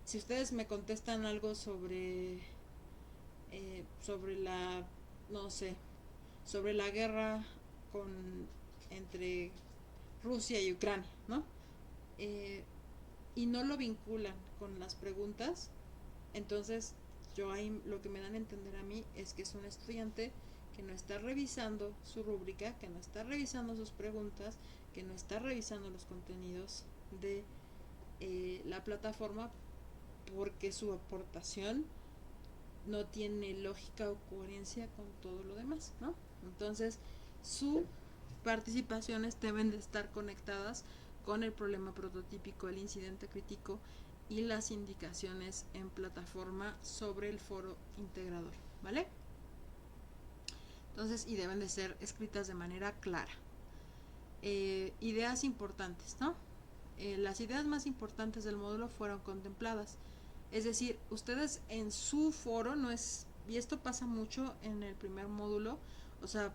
Si ustedes me contestan algo sobre la, no sé, sobre la guerra entre Rusia y Ucrania, ¿no? Y no lo vinculan con las preguntas, entonces yo ahí lo que me dan a entender a mí es que es un estudiante que no está revisando su rúbrica, que no está revisando sus preguntas, que no está revisando los contenidos de la plataforma, porque su aportación no tiene lógica o coherencia con todo lo demás, ¿no? Entonces, sus participaciones deben de estar conectadas con el problema prototípico, el incidente crítico y las indicaciones en plataforma sobre el foro integrador, ¿vale? Entonces, y deben de ser escritas de manera clara. Ideas importantes, ¿no? Las ideas más importantes del módulo fueron contempladas. Es decir, ustedes en su foro no es, y esto pasa mucho en el primer módulo, o sea,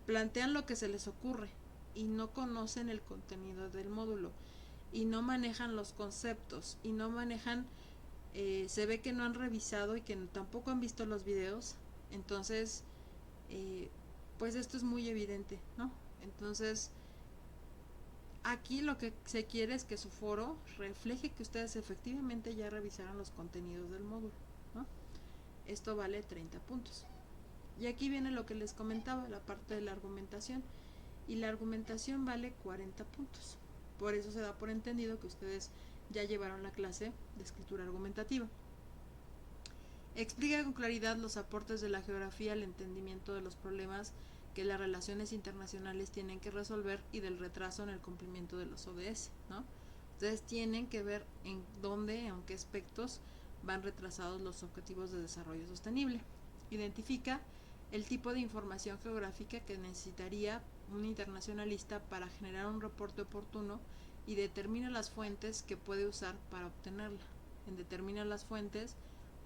plantean lo que se les ocurre y no conocen el contenido del módulo y no manejan los conceptos y no manejan, se ve que no han revisado y que tampoco han visto los videos, entonces pues esto es muy evidente, ¿no? Entonces aquí lo que se quiere es que su foro refleje que ustedes efectivamente ya revisaron los contenidos del módulo, ¿no? Esto vale 30 puntos. Y aquí viene lo que les comentaba, la parte de la argumentación. Y la argumentación vale 40 puntos. Por eso se da por entendido que ustedes ya llevaron la clase de escritura argumentativa. Explica con claridad los aportes de la geografía al entendimiento de los problemas que las relaciones internacionales tienen que resolver y del retraso en el cumplimiento de los ODS, ¿no? Ustedes tienen que ver en dónde, en qué aspectos van retrasados los objetivos de desarrollo sostenible. Identifica el tipo de información geográfica que necesitaría un internacionalista para generar un reporte oportuno y determina las fuentes que puede usar para obtenerla. En determina las fuentes,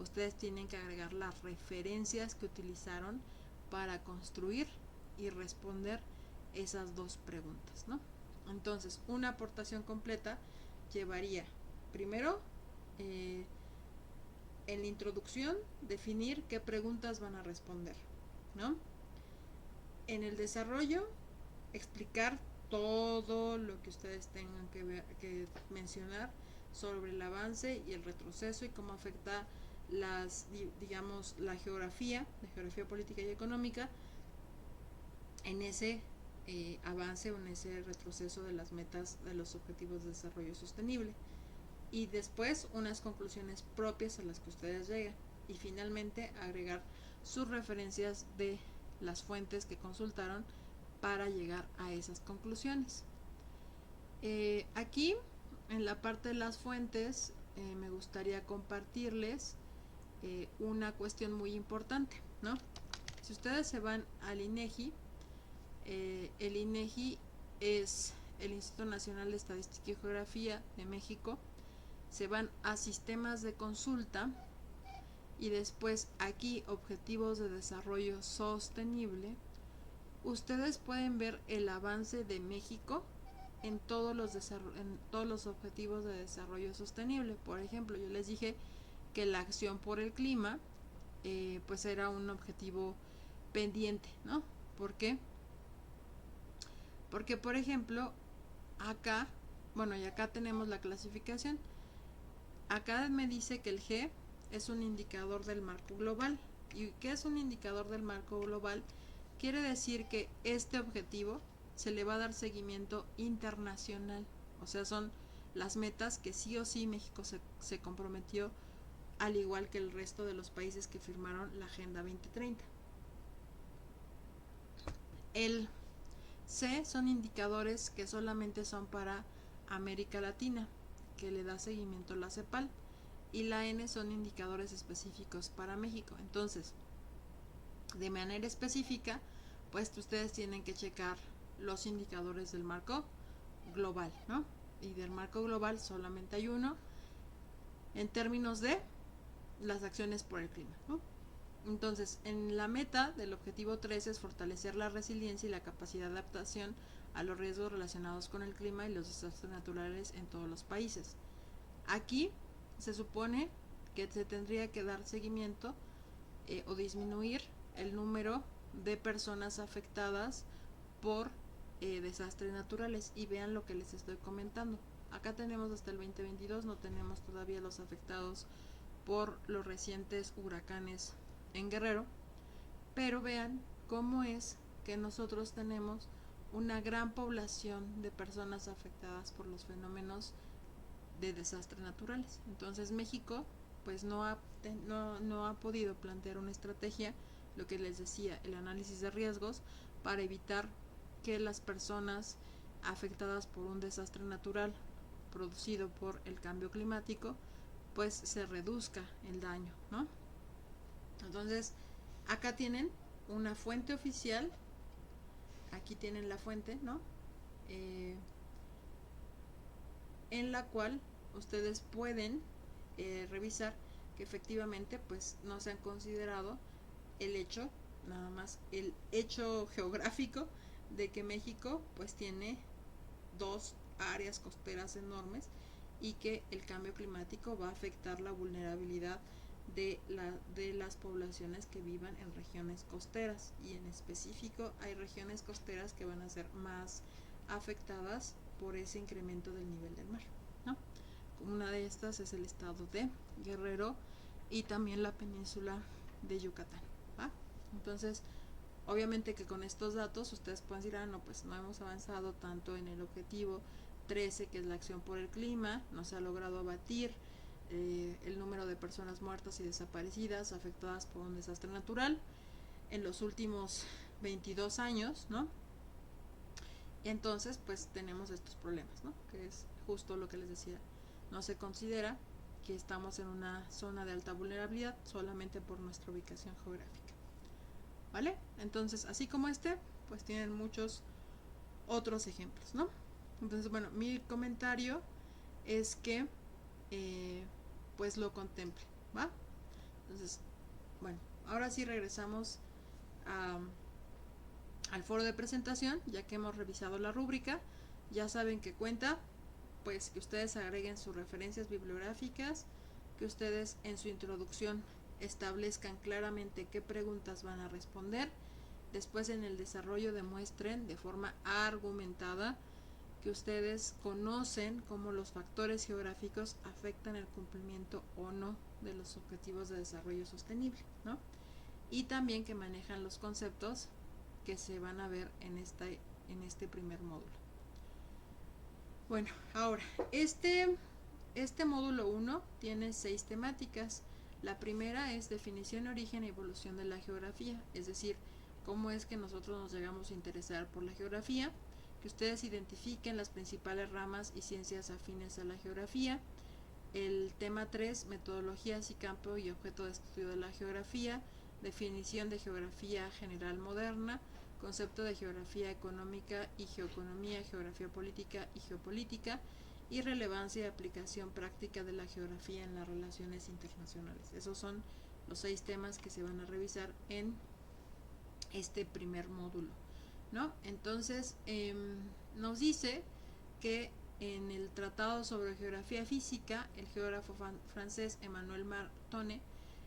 ustedes tienen que agregar las referencias que utilizaron para construir y responder esas dos preguntas, ¿no? Entonces, una aportación completa llevaría, primero, en la introducción, definir qué preguntas van a responder, ¿no? En el desarrollo, explicar todo lo que ustedes tengan que mencionar sobre el avance y el retroceso y cómo afecta digamos, la geografía política y económica en ese avance o en ese retroceso de las metas de los objetivos de desarrollo sostenible, y después unas conclusiones propias a las que ustedes lleguen, y finalmente agregar sus referencias de las fuentes que consultaron para llegar a esas conclusiones. Aquí en la parte de las fuentes me gustaría compartirles una cuestión muy importante, ¿no? Si ustedes se van al INEGI, el INEGI es el Instituto Nacional de Estadística y Geografía de México. Se van a sistemas de consulta y después aquí objetivos de desarrollo sostenible. Ustedes pueden ver el avance de México en todos los objetivos de desarrollo sostenible. Por ejemplo, yo les dije que la acción por el clima pues era un objetivo pendiente, ¿no? ¿Por qué? Porque, por ejemplo, acá, bueno, y acá tenemos la clasificación. Acá me dice que el G es un indicador del marco global. ¿Y qué es un indicador del marco global? Quiere decir que este objetivo se le va a dar seguimiento internacional. O sea, son las metas que sí o sí México se comprometió, al igual que el resto de los países que firmaron la Agenda 2030. El C son indicadores que solamente son para América Latina, que le da seguimiento a la CEPAL, y la N son indicadores específicos para México. Entonces, de manera específica, pues ustedes tienen que checar los indicadores del marco global, ¿no? Y del marco global solamente hay uno en términos de las acciones por el clima, ¿no? Entonces, en la meta del objetivo 3 es fortalecer la resiliencia y la capacidad de adaptación a los riesgos relacionados con el clima y los desastres naturales en todos los países. Aquí se supone que se tendría que dar seguimiento o disminuir el número de personas afectadas por desastres naturales, y vean lo que les estoy comentando. Acá tenemos hasta el 2022, no tenemos todavía los afectados por los recientes huracanes en Guerrero, pero vean cómo es que nosotros tenemos una gran población de personas afectadas por los fenómenos de desastres naturales. Entonces México pues no ha podido plantear una estrategia, lo que les decía, el análisis de riesgos, para evitar que las personas afectadas por un desastre natural producido por el cambio climático pues se reduzca el daño, ¿no? Entonces, acá tienen una fuente oficial, aquí tienen la fuente, ¿no? En la cual ustedes pueden revisar que efectivamente pues no se han considerado el hecho, nada más el hecho geográfico de que México pues tiene dos áreas costeras enormes y que el cambio climático va a afectar la vulnerabilidad de las poblaciones que vivan en regiones costeras, y en específico hay regiones costeras que van a ser más afectadas por ese incremento del nivel del mar, ¿no? Una de estas es el estado de Guerrero y también la península de Yucatán, ¿va? Entonces, obviamente que con estos datos ustedes pueden decir, no, pues no hemos avanzado tanto en el objetivo 13, que es la acción por el clima, no se ha logrado abatir el número de personas muertas y desaparecidas afectadas por un desastre natural en los últimos 22 años, ¿no? Y entonces pues tenemos estos problemas, ¿no? Que es justo lo que les decía, no se considera que estamos en una zona de alta vulnerabilidad solamente por nuestra ubicación geográfica, ¿vale? Entonces, así como pues tienen muchos otros ejemplos, ¿no? Entonces, bueno, mi comentario es que pues lo contemple, ¿va? Entonces, bueno, ahora sí regresamos a, al foro de presentación, ya que hemos revisado la rúbrica. Ya saben que cuenta, pues, que ustedes agreguen sus referencias bibliográficas, que ustedes en su introducción establezcan claramente qué preguntas van a responder. Después, en el desarrollo, demuestren de forma argumentada que ustedes conocen cómo los factores geográficos afectan el cumplimiento o no de los objetivos de desarrollo sostenible, ¿no? Y también que manejan los conceptos que se van a ver en este primer módulo. Bueno, ahora, este módulo 1 tiene 6 temáticas. La primera es definición, origen y evolución de la geografía, es decir, cómo es que nosotros nos llegamos a interesar por la geografía, que ustedes identifiquen las principales ramas y ciencias afines a la geografía. El tema 3, metodologías y campo y objeto de estudio de la geografía, definición de geografía general moderna, concepto de geografía económica y geoeconomía, geografía política y geopolítica, y relevancia y aplicación práctica de la geografía en las relaciones internacionales. Esos son los 6 temas que se van a revisar en este primer módulo, ¿no? Entonces, nos dice que en el Tratado sobre Geografía Física, el geógrafo francés Emmanuel Martone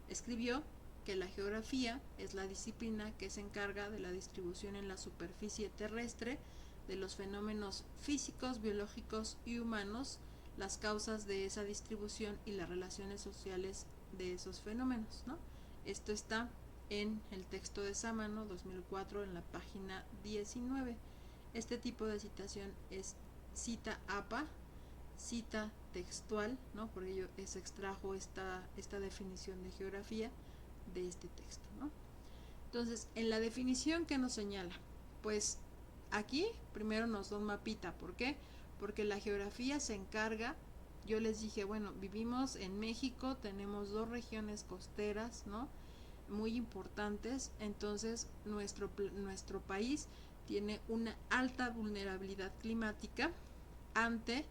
escribió que la geografía es la disciplina que se encarga de la distribución en la superficie terrestre de los fenómenos físicos, biológicos y humanos, las causas de esa distribución y las relaciones sociales de esos fenómenos, ¿no? Esto está en el texto de Sámano 2004 en la página 19. Este tipo de citación es cita APA, cita textual, ¿no? Por ello se extrajo esta definición de geografía de este texto, ¿no? Entonces, en la definición que nos señala, pues aquí primero nos da un mapita. ¿Por qué? Porque la geografía se encarga, yo les dije, bueno, vivimos en México, tenemos 2 regiones costeras, ¿no? Muy importantes, entonces nuestro país tiene una alta vulnerabilidad climática ante,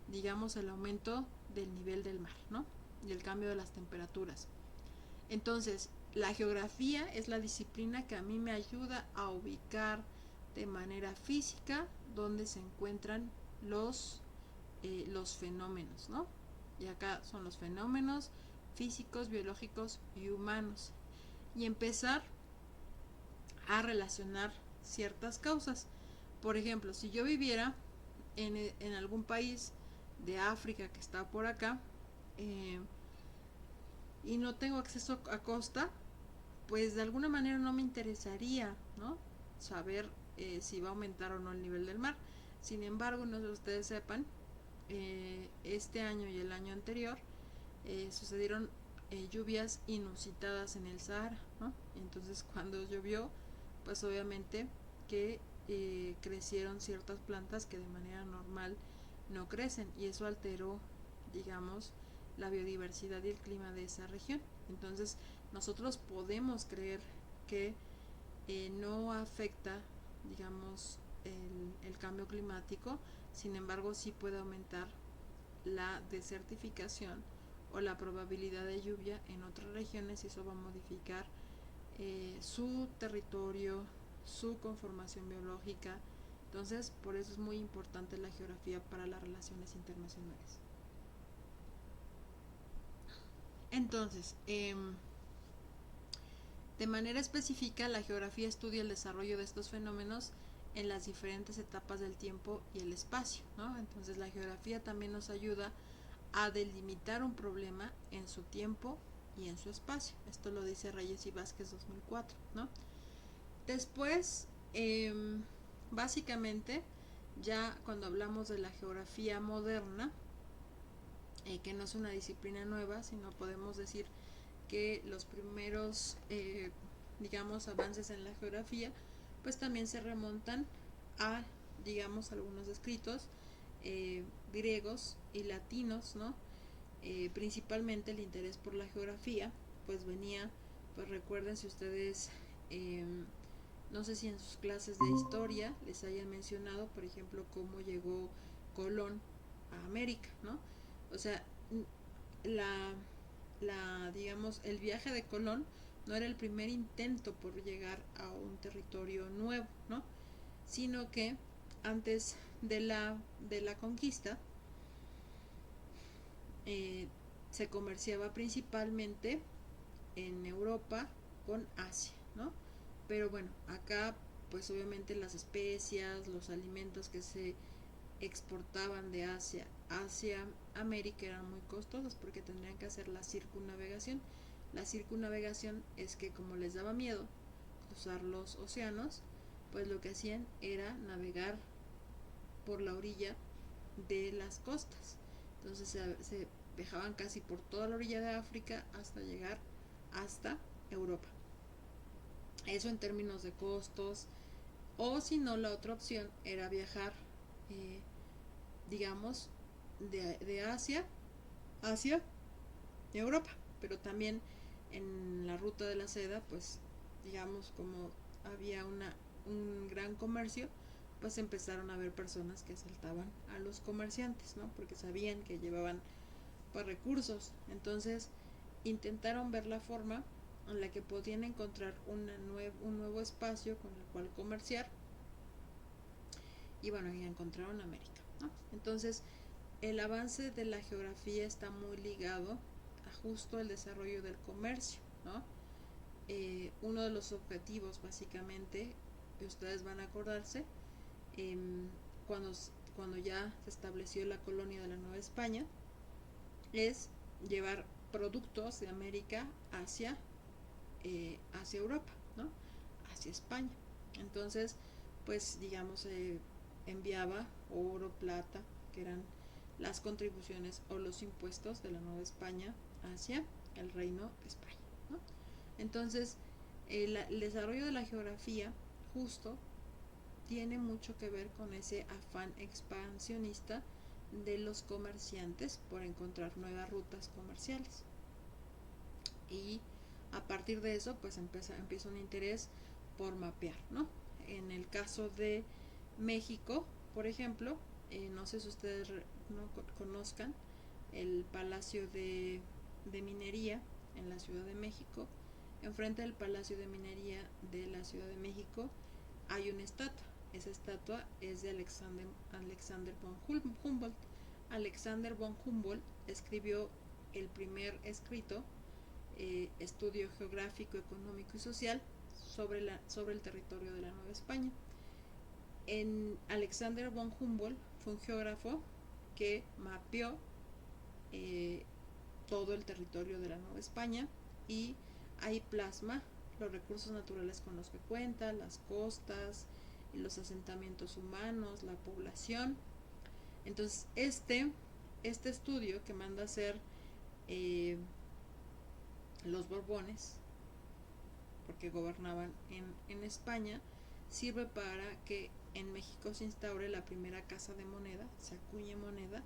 digamos, el aumento del nivel del mar, ¿no? Y el cambio de las temperaturas. Entonces, la geografía es la disciplina que a mí me ayuda a ubicar de manera física donde se encuentran los fenómenos, ¿no? Y acá son los fenómenos físicos, biológicos y humanos. Y empezar a relacionar ciertas causas. Por ejemplo, si yo viviera en algún país de África que está por acá, y no tengo acceso a costa, pues de alguna manera no me interesaría, ¿no? Saber si va a aumentar o no el nivel del mar. Sin embargo, no sé si ustedes sepan, este año y el año anterior sucedieron lluvias inusitadas en el Sahara, ¿no? Entonces, cuando llovió, pues obviamente que crecieron ciertas plantas que de manera normal no crecen, y eso alteró, digamos, la biodiversidad y el clima de esa región. Entonces, nosotros podemos creer que no afecta, digamos, el cambio climático, sin embargo sí puede aumentar la desertificación o la probabilidad de lluvia en otras regiones, y eso va a modificar su territorio, su conformación biológica. Entonces, por eso es muy importante la geografía para las relaciones internacionales. Entonces, de manera específica, la geografía estudia el desarrollo de estos fenómenos en las diferentes etapas del tiempo y el espacio, ¿no? Entonces, la geografía también nos ayuda a delimitar un problema en su tiempo y en su espacio. Esto lo dice Reyes y Vázquez 2004, ¿no? Después, básicamente, ya cuando hablamos de la geografía moderna, que no es una disciplina nueva, sino podemos decir que los primeros, digamos, avances en la geografía, pues también se remontan a, digamos, algunos escritos griegos y latinos, ¿no? Principalmente el interés por la geografía, pues venía, pues recuerden si ustedes, no sé si en sus clases de historia les hayan mencionado, por ejemplo, cómo llegó Colón a América, ¿no? O sea, la digamos, el viaje de Colón no era el primer intento por llegar a un territorio nuevo, ¿no? Sino que antes de la conquista eh, se comerciaba principalmente en Europa con Asia, ¿no? Pero bueno, acá pues obviamente las especias, los alimentos que se exportaban de Asia hacia América eran muy costosos porque tendrían que hacer la circunnavegación. La circunnavegación es que como les daba miedo cruzar los océanos, pues lo que hacían era navegar por la orilla de las costas. Entonces se viajaban casi por toda la orilla de África hasta llegar hasta Europa. Eso en términos de costos. O si no, la otra opción era viajar, eh, digamos, de Asia hacia Europa. Pero también en la ruta de la seda, pues digamos, como había un gran comercio, pues empezaron a haber personas que asaltaban a los comerciantes, ¿no? Porque sabían que llevaban pues recursos. Entonces intentaron ver la forma en la que podían encontrar un nuevo espacio con el cual comerciar, y bueno, ya encontraron América, ¿no? Entonces el avance de la geografía está muy ligado a justo el desarrollo del comercio, ¿no? Uno de los objetivos básicamente, que ustedes van a acordarse, eh, cuando, cuando ya se estableció la colonia de la Nueva España, es llevar productos de América hacia Europa, ¿no? Hacia España. Entonces, pues digamos, enviaba oro, plata, que eran las contribuciones o los impuestos de la Nueva España hacia el Reino de España, ¿no? Entonces, el desarrollo de la geografía justo tiene mucho que ver con ese afán expansionista de los comerciantes por encontrar nuevas rutas comerciales. Y a partir de eso, pues empieza un interés por mapear, ¿no? En el caso de México, por ejemplo, no sé si ustedes no conozcan el Palacio de Minería en la Ciudad de México. Enfrente del Palacio de Minería de la Ciudad de México hay una estatua. Esa estatua es de Alexander von Humboldt. Alexander von Humboldt escribió el primer escrito, estudio geográfico, económico y social sobre el territorio de la Nueva España. Alexander von Humboldt fue un geógrafo que mapeó eh, todo el territorio de la Nueva España, y ahí plasma los recursos naturales con los que cuenta, las costas, los asentamientos humanos, la población. Entonces este estudio que manda a hacer los Borbones, porque gobernaban en España, sirve para que en México se instaure la primera casa de moneda, se acuñe moneda,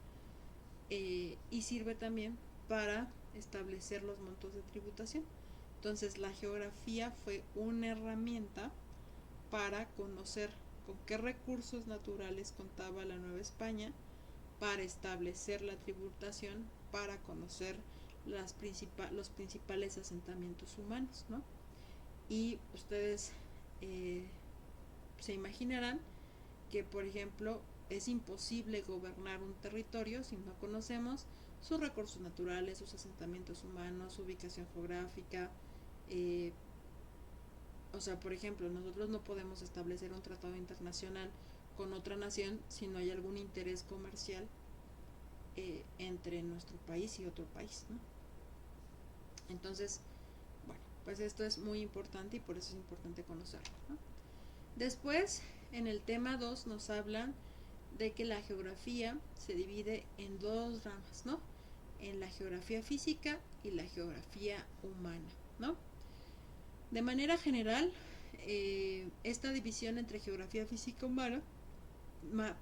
y sirve también para establecer los montos de tributación. Entonces la geografía fue una herramienta para conocer con qué recursos naturales contaba la Nueva España, para establecer la tributación, para conocer los principales asentamientos humanos, ¿no? Y ustedes se imaginarán que, por ejemplo, es imposible gobernar un territorio si no conocemos sus recursos naturales, sus asentamientos humanos, su ubicación geográfica. O sea, por ejemplo, nosotros no podemos establecer un tratado internacional con otra nación si no hay algún interés comercial entre nuestro país y otro país, ¿no? Entonces, bueno, pues esto es muy importante y por eso es importante conocerlo, ¿no? Después, en el tema 2 nos hablan de que la geografía se divide en dos ramas, ¿no? En la geografía física y la geografía humana, ¿no? De manera general, esta división entre geografía física y humana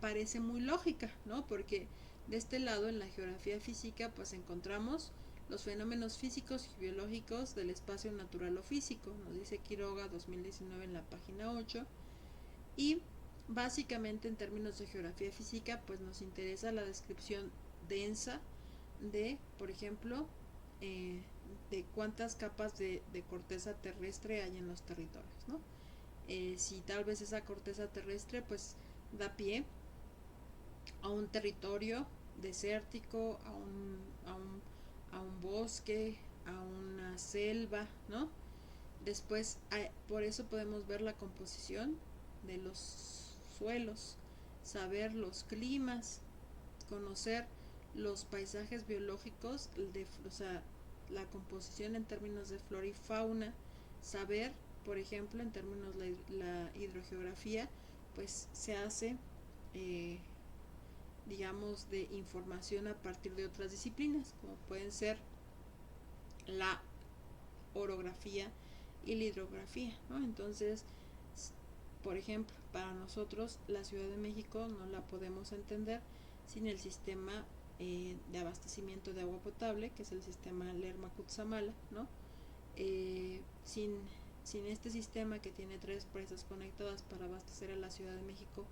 parece muy lógica, ¿no? Porque de este lado, en la geografía física, pues encontramos los fenómenos físicos y biológicos del espacio natural o físico, nos dice Quiroga 2019 en la página 8, y básicamente en términos de geografía física, pues nos interesa la descripción densa de, por ejemplo, eh, de cuántas capas de corteza terrestre hay en los territorios, ¿no? Si tal vez esa corteza terrestre pues da pie a un territorio desértico, a un bosque, a una selva, ¿no? Después, por eso podemos ver la composición de los suelos, saber los climas, conocer los paisajes biológicos, o sea, la composición en términos de flora y fauna, saber, por ejemplo, en términos de la hidrogeografía, pues se hace, eh, digamos, de información a partir de otras disciplinas, como pueden ser la orografía y la hidrografía, ¿no? Entonces, por ejemplo, para nosotros la Ciudad de México no la podemos entender sin el sistema de abastecimiento de agua potable, que es el sistema Lerma-Cutzamala, ¿no? Sin, sin este sistema que tiene 3 presas conectadas para abastecer a la Ciudad de México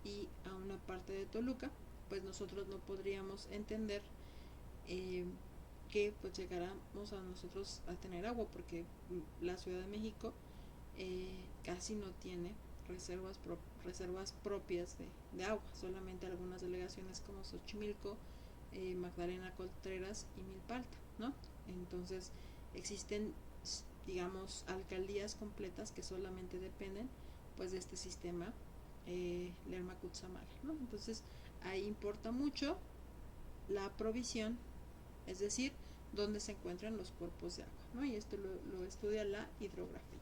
y a una parte de Toluca, pues nosotros no podríamos entender eh, que pues llegáramos a nosotros a tener agua, porque la Ciudad de México casi no tiene reservas propias de agua, solamente algunas delegaciones como Xochimilco, Magdalena Contreras y Milpalta, ¿no? Entonces existen, digamos, alcaldías completas que solamente dependen pues de este sistema Lerma Cutzamala, ¿no? Entonces ahí importa mucho la provisión, es decir, dónde se encuentran los cuerpos de agua, ¿no? Y esto lo estudia la hidrografía.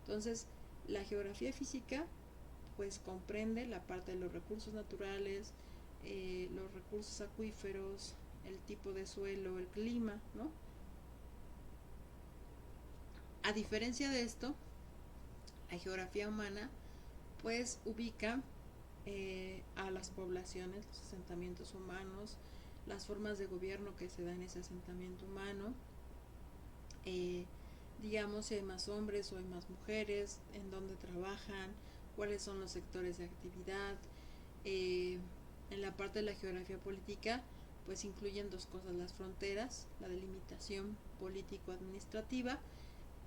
Entonces, la geografía física pues comprende la parte de los recursos naturales, los recursos acuíferos, el tipo de suelo, el clima, ¿no? A diferencia de esto, la geografía humana pues ubica a las poblaciones, los asentamientos humanos, las formas de gobierno que se dan en ese asentamiento humano, eh, digamos si hay más hombres o hay más mujeres, en dónde trabajan, cuáles son los sectores de actividad. En la parte de la geografía política pues incluyen 2 cosas: las fronteras, la delimitación político-administrativa,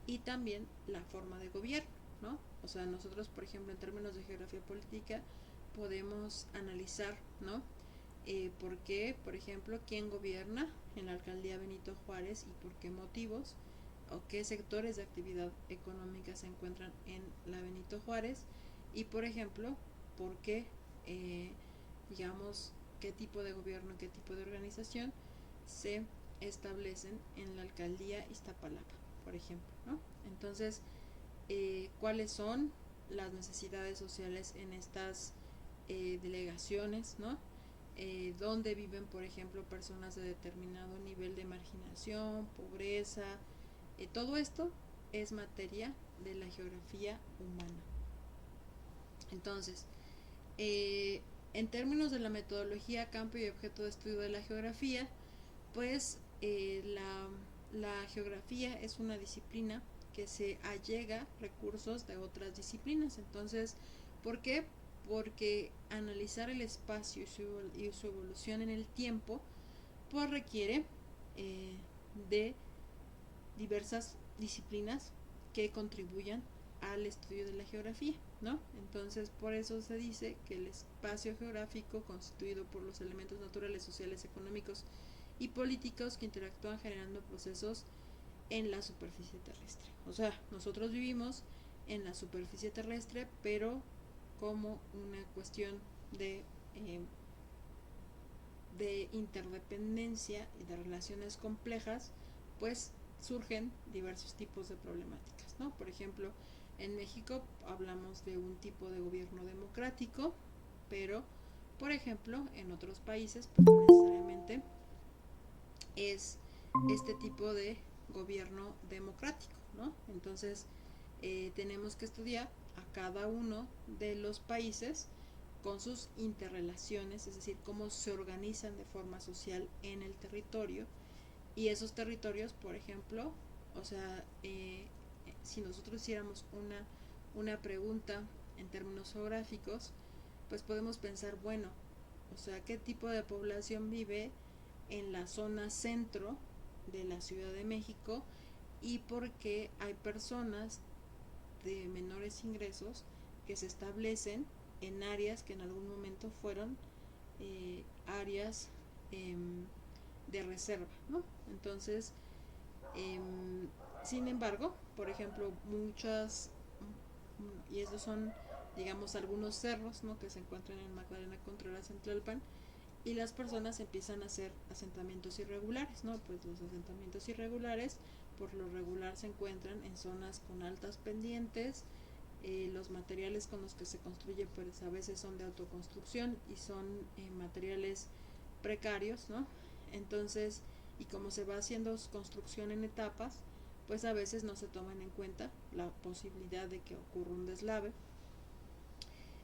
y también la forma de gobierno, ¿no? O sea, nosotros, por ejemplo, en términos de geografía política, podemos analizar, ¿no? ¿Por qué, por ejemplo, quién gobierna en la alcaldía Benito Juárez y por qué motivos? O qué sectores de actividad económica se encuentran en la Benito Juárez y, por ejemplo, por qué, eh, digamos, qué tipo de gobierno, qué tipo de organización se establecen en la alcaldía Iztapalapa, por ejemplo, ¿no? Entonces, ¿cuáles son las necesidades sociales en estas delegaciones, ¿no? Dónde viven, por ejemplo, personas de determinado nivel de marginación, pobreza. Todo esto es materia de la geografía humana. Entonces, en términos de la metodología, campo y objeto de estudio de la geografía, pues la geografía es una disciplina que se allega recursos de otras disciplinas. Entonces, ¿por qué? Porque analizar el espacio y su evolución en el tiempo pues requiere de diversas disciplinas que contribuyan al estudio de la geografía, ¿no? Entonces, por eso se dice que el espacio geográfico, constituido por los elementos naturales, sociales, económicos y políticos que interactúan generando procesos en la superficie terrestre. O sea, nosotros vivimos en la superficie terrestre, pero como una cuestión de interdependencia y de relaciones complejas, pues surgen diversos tipos de problemáticas, ¿no? Por ejemplo, en México hablamos de un tipo de gobierno democrático, pero, por ejemplo, en otros países, pues no necesariamente es este tipo de gobierno democrático, ¿no? Entonces, tenemos que estudiar a cada uno de los países con sus interrelaciones, es decir, cómo se organizan de forma social en el territorio, y esos territorios, por ejemplo, o sea, si nosotros hiciéramos una pregunta en términos geográficos, pues podemos pensar, bueno, o sea, ¿qué tipo de población vive en la zona centro de la Ciudad de México y porque hay personas de menores ingresos que se establecen en áreas que en algún momento fueron áreas eh, de reserva, ¿no? Entonces, eh, sin embargo, por ejemplo, muchas, y estos son, digamos, algunos cerros, ¿no?, que se encuentran en Magdalena Contreras, en Tlalpan, y las personas empiezan a hacer asentamientos irregulares, ¿no? Pues los asentamientos irregulares por lo regular se encuentran en zonas con altas pendientes, los materiales con los que se construye pues a veces son de autoconstrucción y son materiales precarios, ¿no? Entonces, y como se va haciendo construcción en etapas, pues a veces no se toman en cuenta la posibilidad de que ocurra un deslave,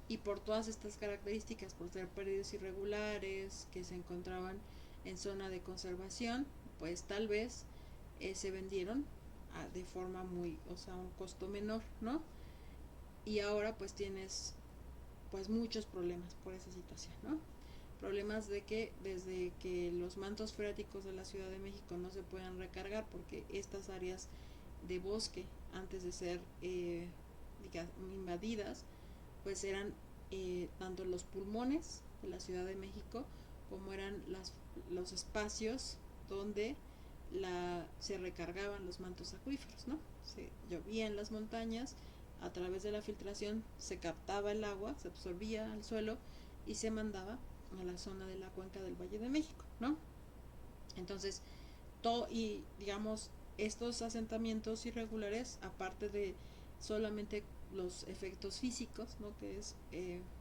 y por todas estas características, por ser predios irregulares que se encontraban en zona de conservación, pues tal vez se vendieron de forma muy, o sea, un costo menor, ¿no? Y ahora pues tienes pues muchos problemas por esa situación, ¿no? Problemas de que desde que los mantos freáticos de la Ciudad de México no se puedan recargar porque estas áreas de bosque antes de ser invadidas pues eran tanto los pulmones de la Ciudad de México como eran los espacios donde se recargaban los mantos acuíferos, ¿no? Se llovía en las montañas, a través de la filtración se captaba el agua, se absorbía al suelo y se mandaba a la zona de la cuenca del Valle de México, ¿no? Entonces, y digamos, estos asentamientos irregulares, aparte de solamente los efectos físicos, ¿no?, que es,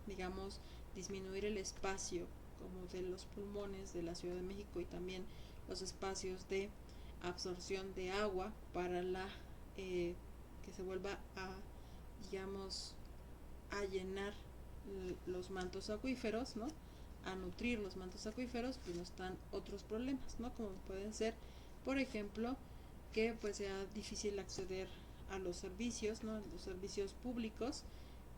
digamos, disminuir el espacio como de los pulmones de la Ciudad de México y también los espacios de absorción de agua para que se vuelva a, digamos, a llenar los mantos acuíferos, ¿no?, a nutrir los mantos acuíferos, pues nos están otros problemas, ¿no?, como pueden ser, por ejemplo, que pues sea difícil acceder a los servicios, ¿no?, los servicios públicos.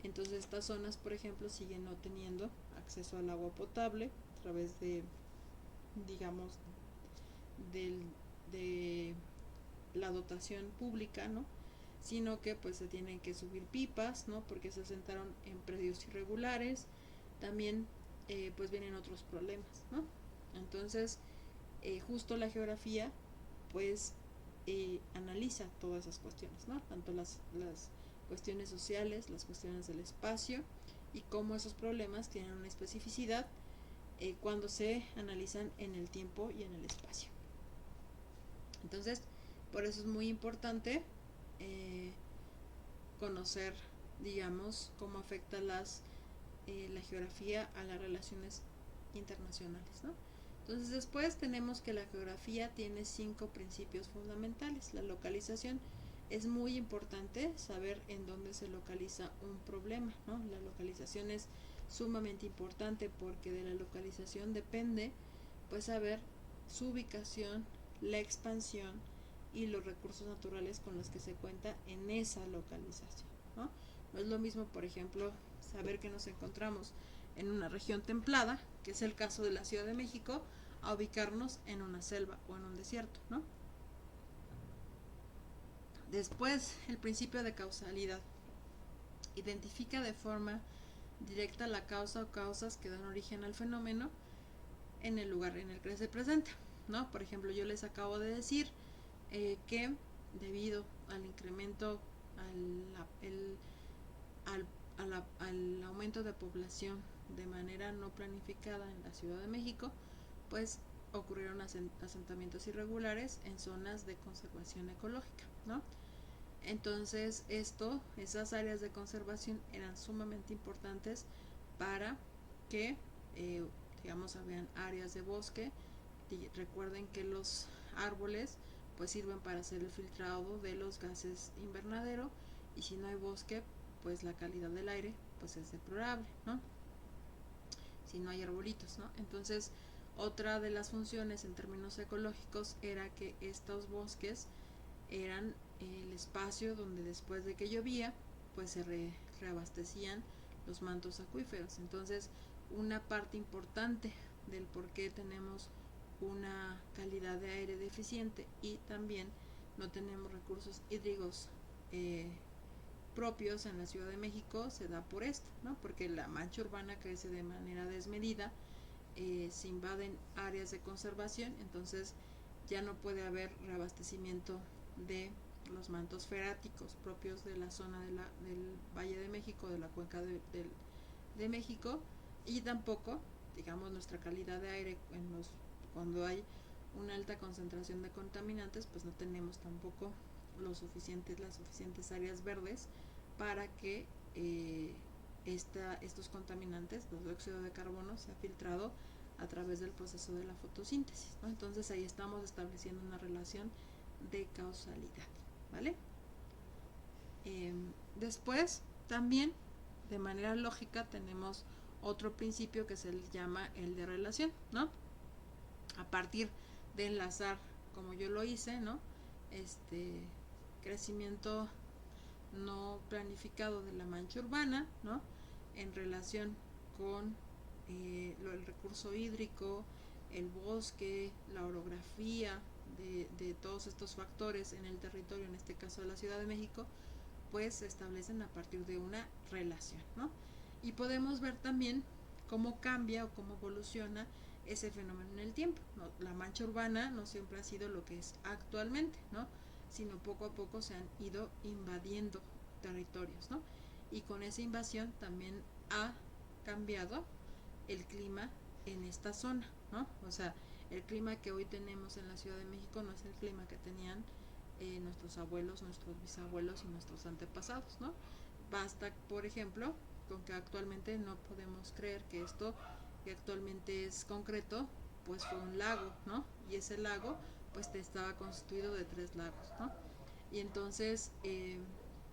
Entonces estas zonas, por ejemplo, siguen no teniendo acceso al agua potable a través de, digamos, de la dotación pública, ¿no?, sino que pues se tienen que subir pipas, ¿no?, porque se asentaron en predios irregulares. También pues vienen otros problemas, ¿no? Entonces, justo la geografía pues analiza todas esas cuestiones, ¿no? Tanto las cuestiones sociales, las cuestiones del espacio y cómo esos problemas tienen una especificidad cuando se analizan en el tiempo y en el espacio. Entonces, por eso es muy importante conocer, digamos, cómo afecta la geografía a las relaciones internacionales, ¿no? Entonces después tenemos que la geografía tiene 5 principios fundamentales. La localización es muy importante saber en dónde se localiza un problema, ¿no? La localización es sumamente importante porque de la localización depende pues saber su ubicación, la expansión y los recursos naturales con los que se cuenta en esa localización, ¿no? No es lo mismo, por ejemplo, saber que nos encontramos en una región templada, que es el caso de la Ciudad de México, a ubicarnos en una selva o en un desierto, ¿no? Después, el principio de causalidad. Identifica de forma directa la causa o causas que dan origen al fenómeno en el lugar en el que se presenta, ¿no? Por ejemplo, yo les acabo de decir que debido al incremento, al aumento de población de manera no planificada en la Ciudad de México, pues ocurrieron asentamientos irregulares en zonas de conservación ecológica, ¿no? Entonces esas áreas de conservación eran sumamente importantes para que, digamos, habían áreas de bosque. Y recuerden que los árboles pues sirven para hacer el filtrado de los gases invernadero, y si no hay bosque pues la calidad del aire pues es deplorable, ¿no?, si no hay arbolitos, ¿no? Entonces otra de las funciones en términos ecológicos era que estos bosques eran el espacio donde después de que llovía pues se reabastecían los mantos acuíferos. Entonces una parte importante del por qué tenemos una calidad de aire deficiente y también no tenemos recursos hídricos propios en la Ciudad de México, se da por esto, ¿no? Porque la mancha urbana crece de manera desmedida, se invaden áreas de conservación, entonces ya no puede haber reabastecimiento de los mantos freáticos propios de la zona del Valle de México, de la cuenca de México, y tampoco, digamos, nuestra calidad de aire cuando hay una alta concentración de contaminantes, pues no tenemos tampoco las suficientes áreas verdes para que estos contaminantes, los dióxido de carbono, sea filtrado a través del proceso de la fotosíntesis, ¿no? Entonces ahí estamos estableciendo una relación de causalidad, ¿vale? Después también de manera lógica tenemos otro principio que se llama el de relación, ¿no? A partir de enlazar, como yo lo hice, ¿no? Crecimiento no planificado de la mancha urbana, ¿no? En relación con el recurso hídrico, el bosque, la orografía de todos estos factores en el territorio, en este caso de la Ciudad de México, pues se establecen a partir de una relación, ¿no? Y podemos ver también cómo cambia o cómo evoluciona ese fenómeno en el tiempo, ¿no? La mancha urbana no siempre ha sido lo que es actualmente, ¿no? Sino poco a poco se han ido invadiendo territorios, ¿no? Y con esa invasión también ha cambiado el clima en esta zona, ¿no? O sea, el clima que hoy tenemos en la Ciudad de México no es el clima que tenían nuestros abuelos, nuestros bisabuelos y nuestros antepasados, ¿no? Basta, por ejemplo, con que actualmente no podemos creer que esto que actualmente es concreto, pues fue un lago, ¿no? Y ese lago, pues estaba constituido de 3 lagos, ¿no? Y entonces,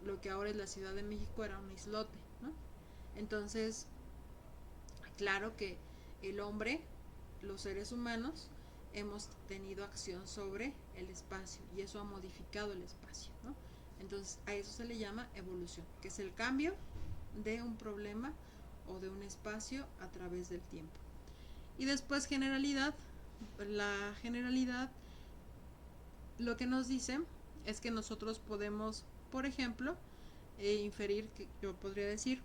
lo que ahora es la Ciudad de México era un islote, ¿no? Entonces, claro que el hombre, los seres humanos, hemos tenido acción sobre el espacio y eso ha modificado el espacio, ¿no? Entonces a eso se le llama evolución, que es el cambio de un problema o de un espacio a través del tiempo. Y después generalidad. La generalidad lo que nos dice es que nosotros podemos, por ejemplo, inferir, que yo podría decir,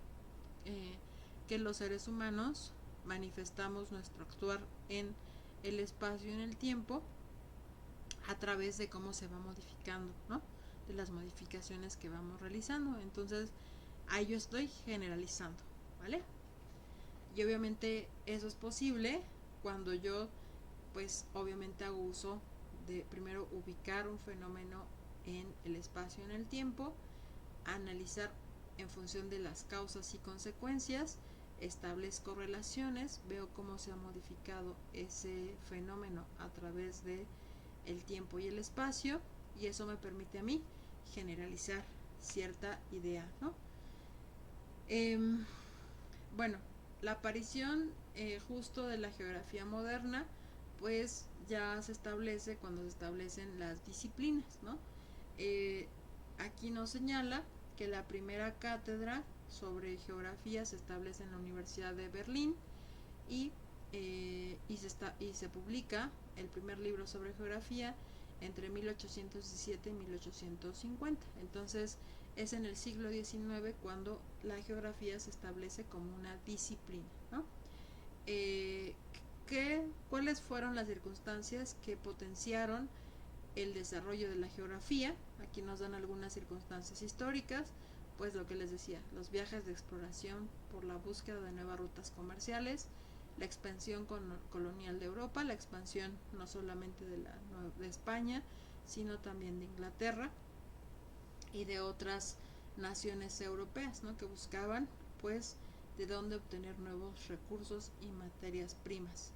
que los seres humanos manifestamos nuestro actuar en el espacio y en el tiempo a través de cómo se va modificando, ¿no? De las modificaciones que vamos realizando. Entonces, ahí yo estoy generalizando, ¿vale? Y obviamente eso es posible cuando yo, pues obviamente hago uso de primero ubicar un fenómeno en el espacio y en el tiempo, analizar en función de las causas y consecuencias, establezco relaciones, veo cómo se ha modificado ese fenómeno a través de el tiempo y el espacio, y eso me permite a mí generalizar cierta idea, ¿no? Bueno, la aparición justo de la geografía moderna, pues ya se establece cuando se establecen las disciplinas, ¿no? Aquí nos señala que la primera cátedra sobre geografía se establece en la Universidad de Berlín y se publica el primer libro sobre geografía entre 1817 y 1850. Entonces es en el siglo XIX cuando la geografía se establece como una disciplina, ¿no? ¿Cuáles fueron las circunstancias que potenciaron el desarrollo de la geografía? Aquí nos dan algunas circunstancias históricas, pues lo que les decía, los viajes de exploración por la búsqueda de nuevas rutas comerciales, la expansión colonial de Europa, la expansión no solamente de España, sino también de Inglaterra y de otras naciones europeas, ¿no? Que buscaban, pues, de dónde obtener nuevos recursos y materias primas.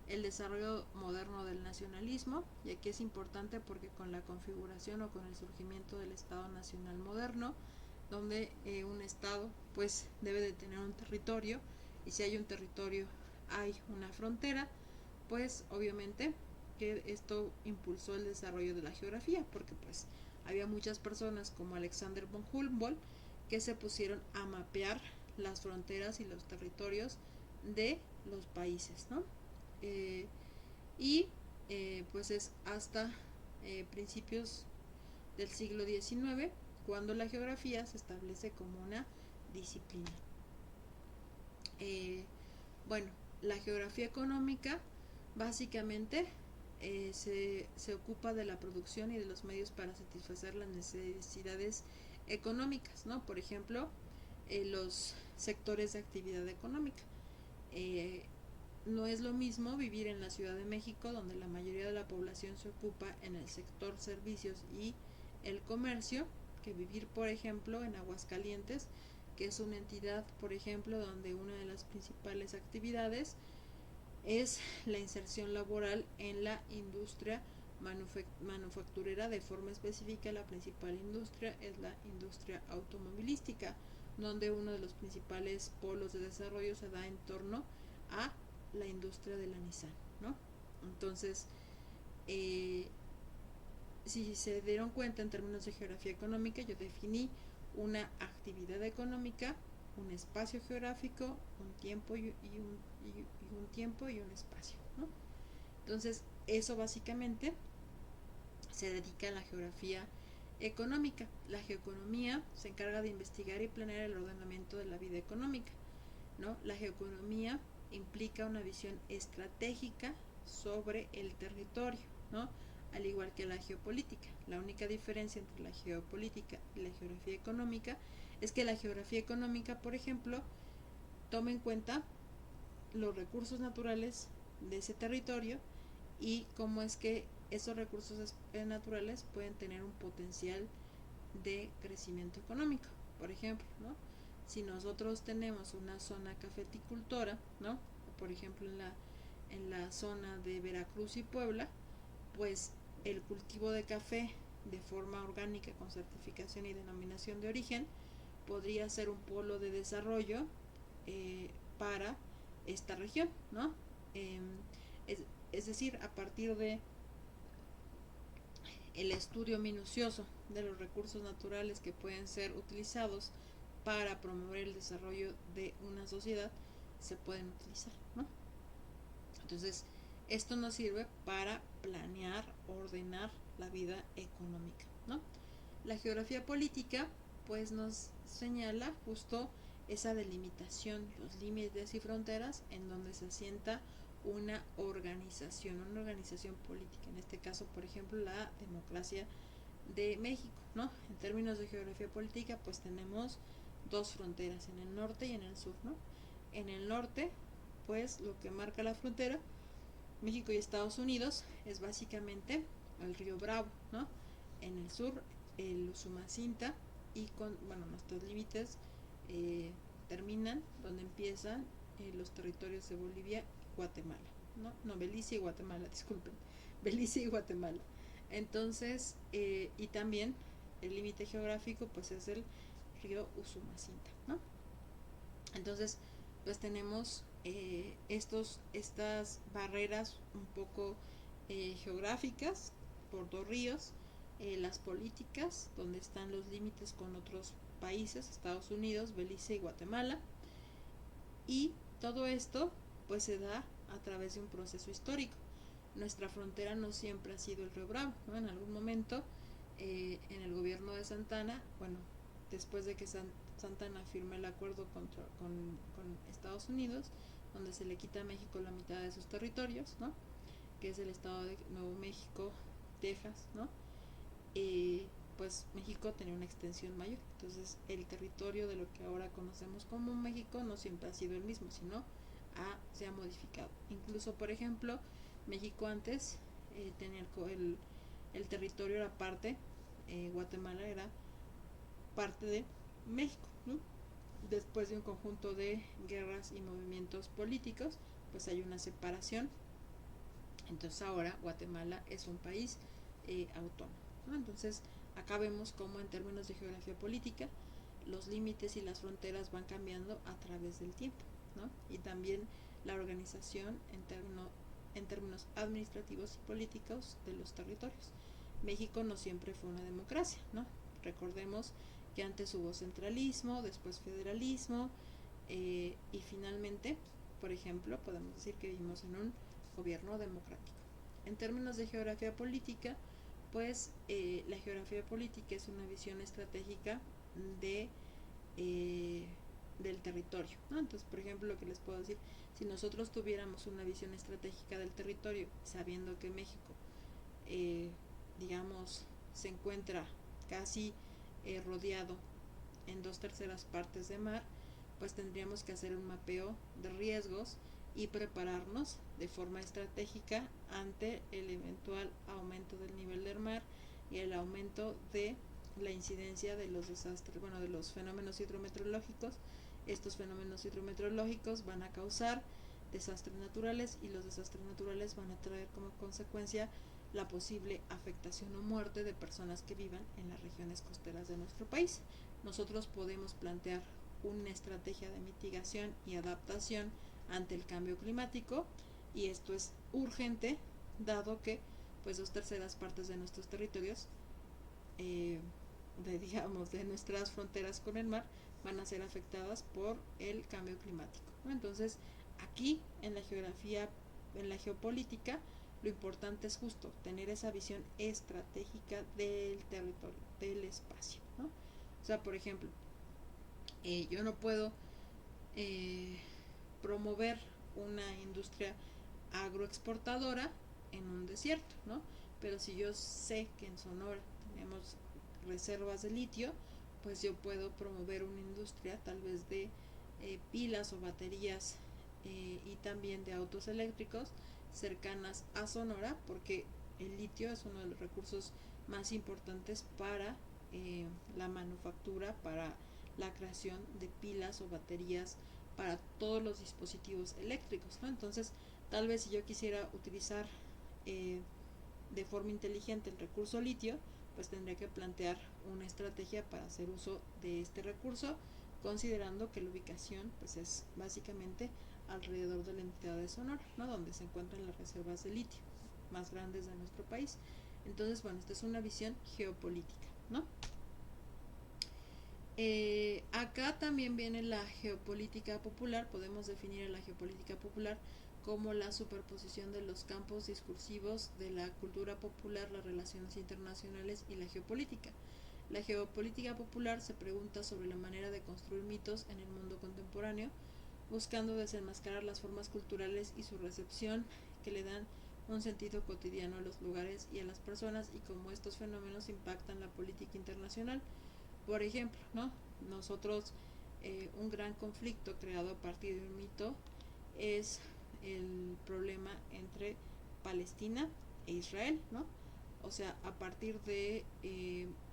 El desarrollo moderno del nacionalismo, y aquí es importante porque con la configuración o con el surgimiento del Estado Nacional moderno, donde un Estado pues debe de tener un territorio, y si hay un territorio hay una frontera, pues obviamente que esto impulsó el desarrollo de la geografía, porque pues había muchas personas como Alexander von Humboldt que se pusieron a mapear las fronteras y los territorios de los países, ¿no? Y pues es hasta principios del siglo XIX, cuando la geografía se establece como una disciplina. Bueno, la geografía económica básicamente se ocupa de la producción y de los medios para satisfacer las necesidades económicas, ¿no? Por ejemplo, los sectores de actividad económica. No es lo mismo vivir en la Ciudad de México, donde la mayoría de la población se ocupa en el sector servicios y el comercio, que vivir, por ejemplo, en Aguascalientes, que es una entidad, por ejemplo, donde una de las principales actividades es la inserción laboral en la industria manufacturera. De forma específica, la principal industria es la industria automovilística, donde uno de los principales polos de desarrollo se da en torno a la industria de la Nissan, ¿no? Entonces, si se dieron cuenta, en términos de geografía económica, yo definí una actividad económica, un espacio geográfico, un tiempo y un tiempo y un espacio, ¿no? Entonces, eso básicamente se dedica a la geografía económica. La geoeconomía se encarga de investigar y planear el ordenamiento de la vida económica, ¿no? La geoeconomía implica una visión estratégica sobre el territorio, ¿no? Al igual que la geopolítica. La única diferencia entre la geopolítica y la geografía económica es que la geografía económica, por ejemplo, toma en cuenta los recursos naturales de ese territorio y cómo es que esos recursos naturales pueden tener un potencial de crecimiento económico. Por ejemplo, ¿no? Si nosotros tenemos una zona cafeticultora, ¿no? Por ejemplo, en la zona de Veracruz y Puebla, pues el cultivo de café de forma orgánica con certificación y denominación de origen podría ser un polo de desarrollo para esta región, ¿no? Es decir, a partir de el estudio minucioso de los recursos naturales que pueden ser utilizados para promover el desarrollo de una sociedad, se pueden utilizar, ¿no? Entonces, esto nos sirve para planear, ordenar la vida económica, ¿no? La geografía política, pues, nos señala justo esa delimitación, los límites y fronteras en donde se asienta una organización política. En este caso, por ejemplo, la democracia de México, ¿no? En términos de geografía política, pues tenemos dos fronteras, en el norte y en el sur, ¿no? En el norte, pues lo que marca la frontera, México y Estados Unidos, es básicamente el río Bravo, ¿no? En el sur, el Usumacinta, y con, bueno, nuestros límites terminan donde empiezan los territorios de Bolivia y Guatemala, ¿no? No, Belice y Guatemala, disculpen, Belice y Guatemala. Entonces, y también el límite geográfico, pues es el río Usumacinta, ¿no? Entonces, pues tenemos estas barreras un poco geográficas por dos ríos, las políticas, donde están los límites con otros países, Estados Unidos, Belice y Guatemala, y todo esto pues se da a través de un proceso histórico. Nuestra frontera no siempre ha sido el río Bravo, ¿no? En algún momento, en el gobierno de Santana, bueno, después de que Santana firma el acuerdo con Estados Unidos, donde se le quita a México la mitad de sus territorios, ¿no? Que es el estado de Nuevo México, Texas, ¿no? Pues México tenía una extensión mayor, entonces el territorio de lo que ahora conocemos como México no siempre ha sido el mismo, sino se ha modificado. Incluso, por ejemplo, México antes tenía el territorio era parte, Guatemala era parte de México, ¿no? Después de un conjunto de guerras y movimientos políticos, pues hay una separación. Entonces ahora Guatemala es un país autónomo, ¿no? Entonces acá vemos cómo en términos de geografía política los límites y las fronteras van cambiando a través del tiempo, ¿no? Y también la organización en términos administrativos y políticos de los territorios. México no siempre fue una democracia, ¿no? Recordemos que antes hubo centralismo, después federalismo, y finalmente, por ejemplo, podemos decir que vivimos en un gobierno democrático. En términos de geografía política, pues la geografía política es una visión estratégica de del territorio, ¿no? Entonces, por ejemplo, lo que les puedo decir, si nosotros tuviéramos una visión estratégica del territorio, sabiendo que México, eh, digamos, se encuentra casi rodeado en 2/3 de mar, pues tendríamos que hacer un mapeo de riesgos y prepararnos de forma estratégica ante el eventual aumento del nivel del mar y el aumento de la incidencia de los desastres, bueno, de los fenómenos hidrometeorológicos. Estos fenómenos hidrometeorológicos van a causar desastres naturales y los desastres naturales van a traer como consecuencia la posible afectación o muerte de personas que vivan en las regiones costeras de nuestro país. Nosotros podemos plantear una estrategia de mitigación y adaptación ante el cambio climático, y esto es urgente dado que pues 2/3 de nuestros territorios, de nuestras fronteras con el mar, van a ser afectadas por el cambio climático, ¿no? Entonces aquí en la geografía, en la geopolítica, lo importante es justo tener esa visión estratégica del territorio, del espacio, ¿no? O sea, por ejemplo, yo no puedo promover una industria agroexportadora en un desierto, ¿no? Pero si yo sé que en Sonora tenemos reservas de litio, pues yo puedo promover una industria tal vez de pilas o baterías, y también de autos eléctricos cercanas a Sonora, porque el litio es uno de los recursos más importantes para la manufactura, para la creación de pilas o baterías para todos los dispositivos eléctricos, ¿no? Entonces, tal vez si yo quisiera utilizar de forma inteligente el recurso litio, pues tendría que plantear una estrategia para hacer uso de este recurso, considerando que la ubicación pues es básicamente alrededor de la entidad de Sonora, ¿no? Donde se encuentran las reservas de litio más grandes de nuestro país. Entonces, bueno, esta es una visión geopolítica, ¿no? Acá también viene la geopolítica popular. Podemos definir la geopolítica popular como la superposición de los campos discursivos de la cultura popular, las relaciones internacionales y la geopolítica. La geopolítica popular se pregunta sobre la manera de construir mitos en el mundo contemporáneo, buscando desenmascarar las formas culturales y su recepción que le dan un sentido cotidiano a los lugares y a las personas, y cómo estos fenómenos impactan la política internacional. Por ejemplo, ¿no? Nosotros, un gran conflicto creado a partir de un mito es el problema entre Palestina e Israel, ¿no? O sea, a partir de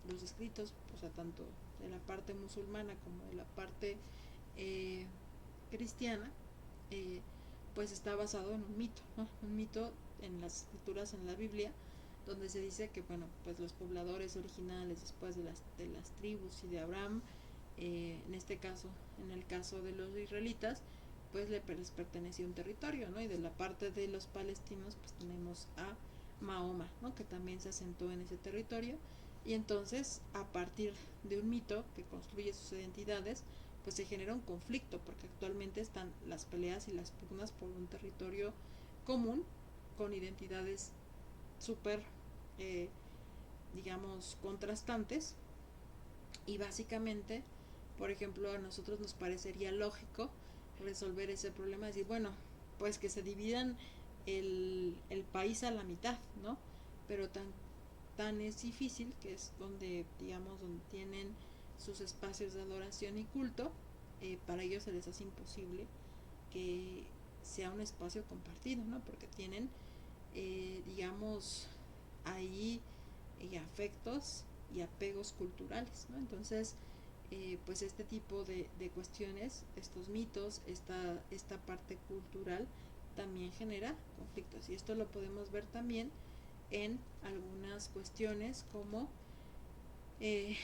los escritos, o sea, tanto de la parte musulmana como de la parte eh, cristiana, eh, pues está basado en un mito, ¿no? Un mito en las escrituras, en la Biblia, donde se dice que, bueno, pues los pobladores originales después de las tribus y de Abraham, en este caso, en el caso de los israelitas, pues les pertenecía un territorio, ¿no? Y de la parte de los palestinos, pues tenemos a Mahoma, ¿no? Que también se asentó en ese territorio, y entonces, a partir de un mito que construye sus identidades, pues se genera un conflicto, porque actualmente están las peleas y las pugnas por un territorio común con identidades súper, eh, digamos, contrastantes, y básicamente, por ejemplo, a nosotros nos parecería lógico resolver ese problema, decir, bueno, pues que se dividan el país a la mitad, ¿no? Pero tan es difícil, que es donde, digamos, donde tienen sus espacios de adoración y culto, para ellos se les hace imposible que sea un espacio compartido, ¿no? Porque tienen, digamos, ahí afectos y apegos culturales, ¿no? Entonces, pues este tipo de cuestiones, estos mitos, esta parte cultural también genera conflictos, y esto lo podemos ver también en algunas cuestiones como eh,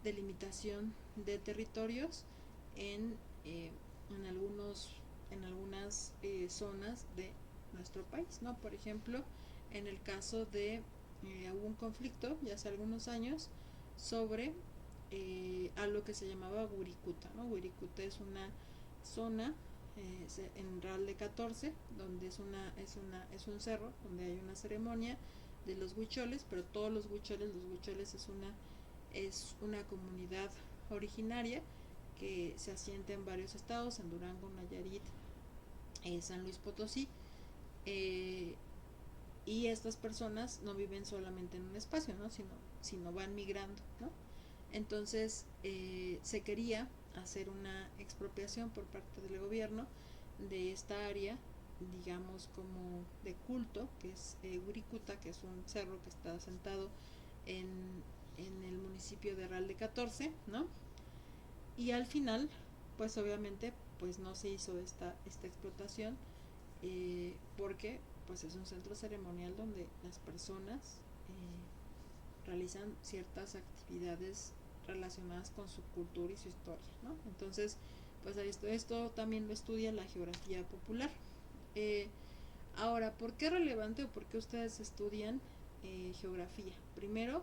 delimitación de territorios en, eh, en algunos en algunas zonas de nuestro país, ¿no? Por ejemplo, en el caso de hubo un conflicto ya hace algunos años sobre algo que se llamaba Wirikuta, ¿no? Wirikuta es una zona en Real de 14, donde es un cerro donde hay una ceremonia de los huicholes, pero todos los huicholes es una comunidad originaria que se asienta en varios estados, en Durango, Nayarit, San Luis Potosí, y estas personas no viven solamente en un espacio, ¿no? sino van migrando, ¿no? Entonces se quería hacer una expropiación por parte del gobierno de esta área, digamos como de culto, que es Wirikuta, que es un cerro que está asentado en, en el municipio de Real de 14, ¿no? Y al final, pues obviamente, pues no se hizo esta explotación, porque pues es un centro ceremonial donde las personas realizan ciertas actividades relacionadas con su cultura y su historia, ¿no? Entonces, pues esto también lo estudia la geografía popular. Ahora, ¿por qué es relevante o por qué ustedes estudian geografía? Primero,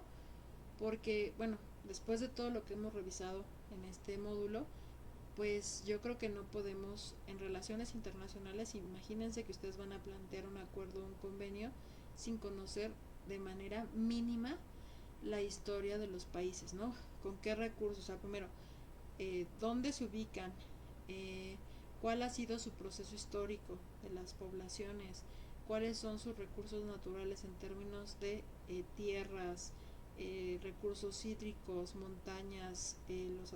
porque, bueno, después de todo lo que hemos revisado en este módulo, pues yo creo que no podemos, en relaciones internacionales, imagínense que ustedes van a plantear un acuerdo, un convenio, sin conocer de manera mínima la historia de los países, ¿no? ¿Con qué recursos? O sea, primero, ¿dónde se ubican? ¿Cuál ha sido su proceso histórico de las poblaciones? ¿Cuáles son sus recursos naturales en términos de tierras, recursos hídricos, montañas,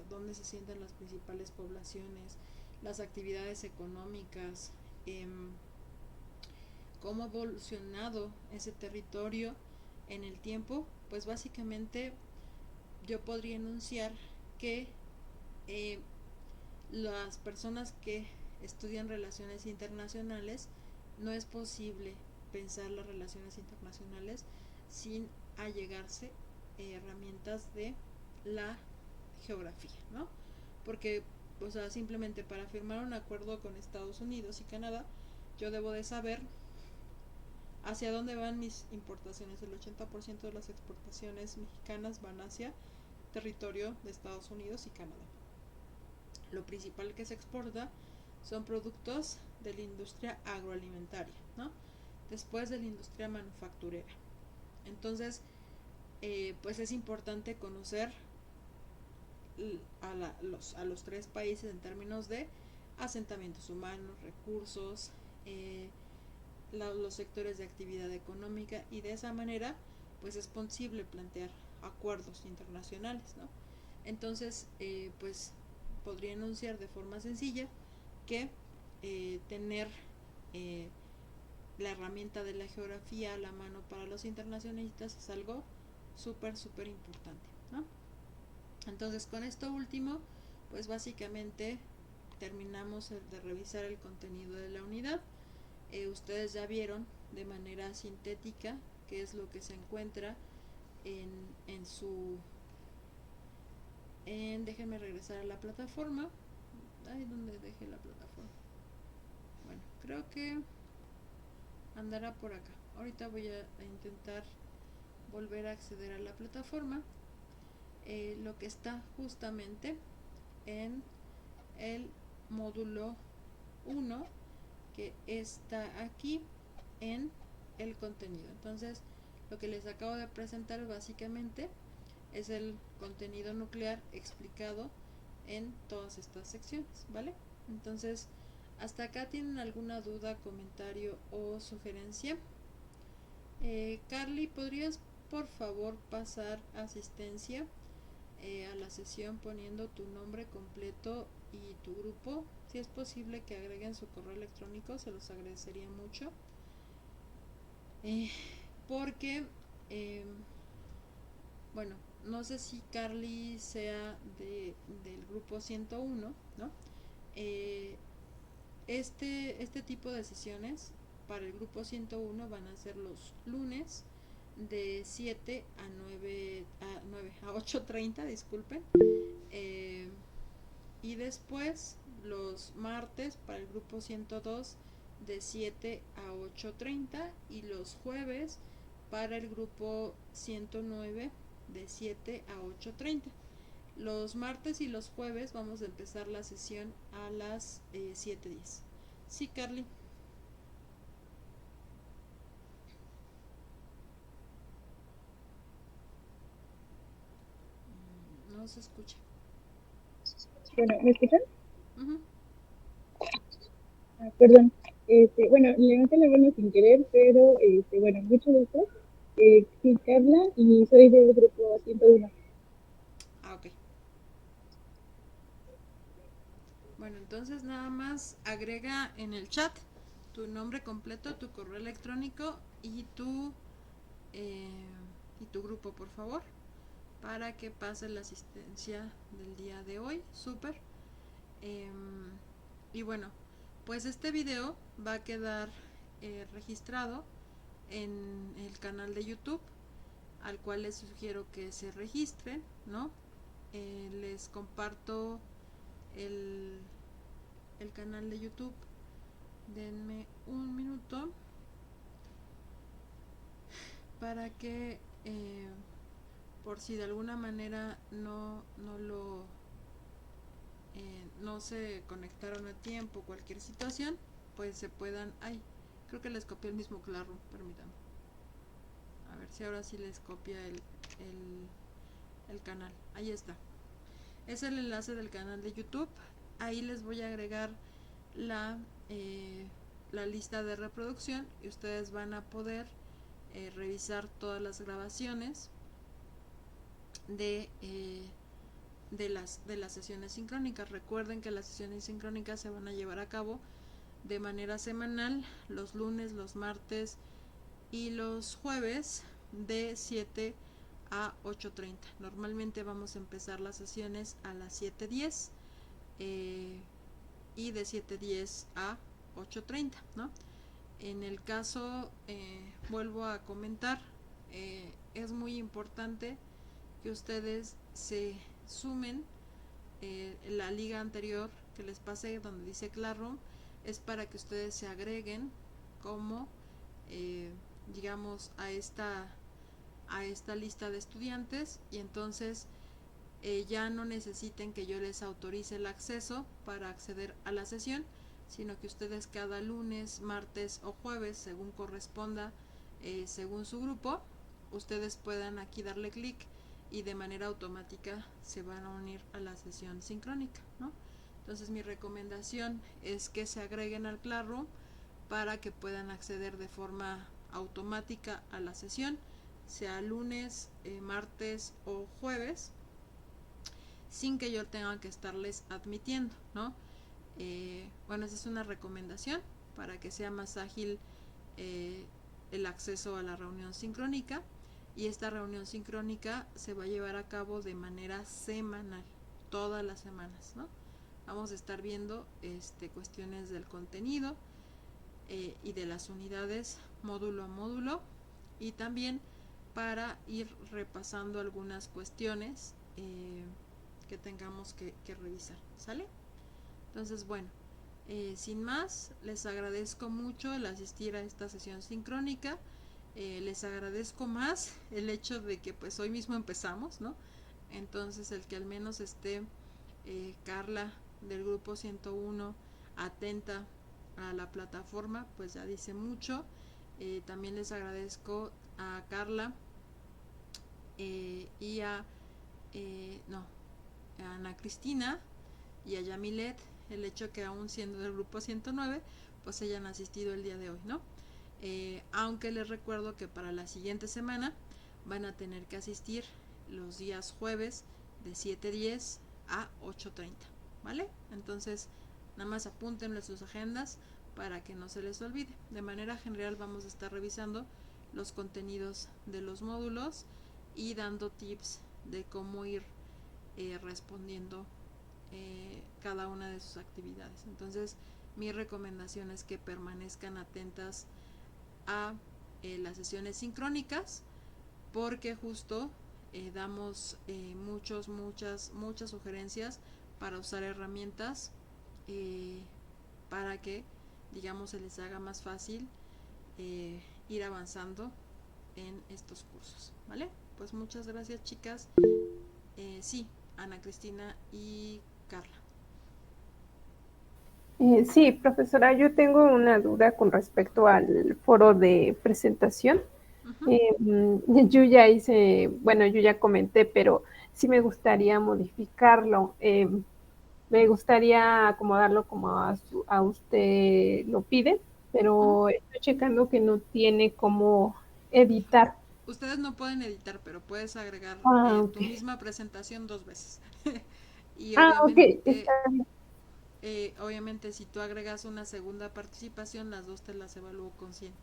dónde se sientan las principales poblaciones, las actividades económicas, cómo ha evolucionado ese territorio en el tiempo? Pues básicamente yo podría enunciar que las personas que estudian relaciones internacionales, no es posible pensar las relaciones internacionales sin allegarse herramientas de la geografía, ¿no? Porque, o sea, simplemente para firmar un acuerdo con Estados Unidos y Canadá, yo debo de saber hacia dónde van mis importaciones. El 80% de las exportaciones mexicanas van hacia territorio de Estados Unidos y Canadá. Lo principal que se exporta son productos de la industria agroalimentaria, ¿no? Después de la industria manufacturera. Entonces, pues es importante conocer a los tres países en términos de asentamientos humanos, recursos, los sectores de actividad económica, y de esa manera pues es posible plantear acuerdos internacionales, ¿no? Entonces, pues podría enunciar de forma sencilla que tener la herramienta de la geografía a la mano para los internacionalistas es algo súper importante, ¿no? Entonces, con esto último, pues básicamente terminamos de revisar el contenido de la unidad. Ustedes ya vieron de manera sintética qué es lo que se encuentra en su... déjenme regresar a la plataforma. Ay, ¿dónde dejé la plataforma? Bueno, creo que andará por acá. Ahorita voy a intentar volver a acceder a la plataforma. Lo que está justamente en el módulo 1, que está aquí en el contenido. Entonces, lo que les acabo de presentar básicamente es el contenido nuclear explicado en todas estas secciones, ¿vale? Entonces, hasta acá, ¿tienen alguna duda, comentario o sugerencia? Carly, ¿podrías por favor pasar asistencia a la sesión poniendo tu nombre completo y tu grupo? Si es posible que agreguen su correo electrónico, se los agradecería mucho. Porque, bueno, no sé si Carly sea del grupo 101, ¿no? Este tipo de sesiones para el grupo 101 van a ser los lunes de 7 a 9 a 8:30, disculpen. Y después los martes para el grupo 102 de 7 a 8:30, y los jueves para el grupo 109 de 7 a 8:30. Los martes y los jueves vamos a empezar la sesión a las 7:10, Sí, Carly. No se escucha. Bueno, ¿me escuchan? Ujú. Ah, perdón. Bueno, levanté la mano sin querer, pero bueno, mucho gusto. Sí, Carla, y soy del grupo 101. Ah, ok. Bueno, entonces nada más agrega en el chat tu nombre completo, tu correo electrónico eh, y tu grupo, por favor, para que pase la asistencia del día de hoy. Súper. Em, y bueno, pues este video va a quedar registrado en el canal de YouTube, al cual les sugiero que se registren, ¿no? Les comparto el, el canal de YouTube. Denme un minuto para que, por si de alguna manera no se conectaron a tiempo, cualquier situación, pues se puedan. Ay, creo que les copié el mismo Classroom, permítanme. A ver si ahora sí les copia el canal. Ahí está. Es el enlace del canal de YouTube. Ahí les voy a agregar la, eh, la lista de reproducción y ustedes van a poder revisar todas las grabaciones de, de las sesiones sincrónicas. Recuerden que las sesiones sincrónicas se van a llevar a cabo de manera semanal, los lunes, los martes y los jueves de 7 a 8:30. Normalmente vamos a empezar las sesiones a las 7:10 y de 7:10 a 8:30, ¿no? En el caso, vuelvo a comentar, es muy importante que ustedes se sumen. La liga anterior que les pasé donde dice Classroom es para que ustedes se agreguen como eh, digamos a esta lista de estudiantes y entonces ya no necesiten que yo les autorice el acceso para acceder a la sesión, sino que ustedes cada lunes, martes o jueves, según corresponda, según su grupo, ustedes puedan aquí darle clic y de manera automática se van a unir a la sesión sincrónica, ¿no? Entonces mi recomendación es que se agreguen al Classroom para que puedan acceder de forma automática a la sesión, sea lunes, martes o jueves, sin que yo tenga que estarles admitiendo, ¿no? Bueno, esa es una recomendación para que sea más ágil eh, el acceso a la reunión sincrónica, y esta reunión sincrónica se va a llevar a cabo de manera semanal, todas las semanas, ¿no? Vamos a estar viendo cuestiones del contenido y de las unidades módulo a módulo, y también para ir repasando algunas cuestiones que tengamos que revisar, ¿sale? Entonces, bueno, sin más, les agradezco mucho el asistir a esta sesión sincrónica. Les agradezco más el hecho de que pues hoy mismo empezamos, ¿no? Entonces el que al menos esté Carla del grupo 101 atenta a la plataforma, pues ya dice mucho. También les agradezco a Carla y no, a Ana Cristina y a Yamilet el hecho que aún siendo del grupo 109 pues hayan asistido el día de hoy, ¿no? Aunque les recuerdo que para la siguiente semana van a tener que asistir los días jueves de 7:10 a 8:30, ¿vale? Entonces nada más apúntenle sus agendas para que no se les olvide. De manera general vamos a estar revisando los contenidos de los módulos y dando tips de cómo ir respondiendo cada una de sus actividades. Entonces mi recomendación es que permanezcan atentas a las sesiones sincrónicas, porque justo damos muchas sugerencias para usar herramientas eh, para que digamos se les haga más fácil ir avanzando en estos cursos, ¿vale? Pues muchas gracias, chicas. Sí, Ana Cristina y Carla. Sí, profesora, yo tengo una duda con respecto al foro de presentación. Ujú. Yo ya hice, bueno, yo ya comenté, pero sí me gustaría modificarlo. Me gustaría acomodarlo como a usted lo pide, Ujú. pero estoy checando que no tiene cómo editar. Ustedes no pueden editar, pero puedes agregar Ah, tu ok. misma presentación 2 veces. Y Ah, ok, está bien. obviamente si tú agregas una segunda participación, las dos te las evalúo con 100,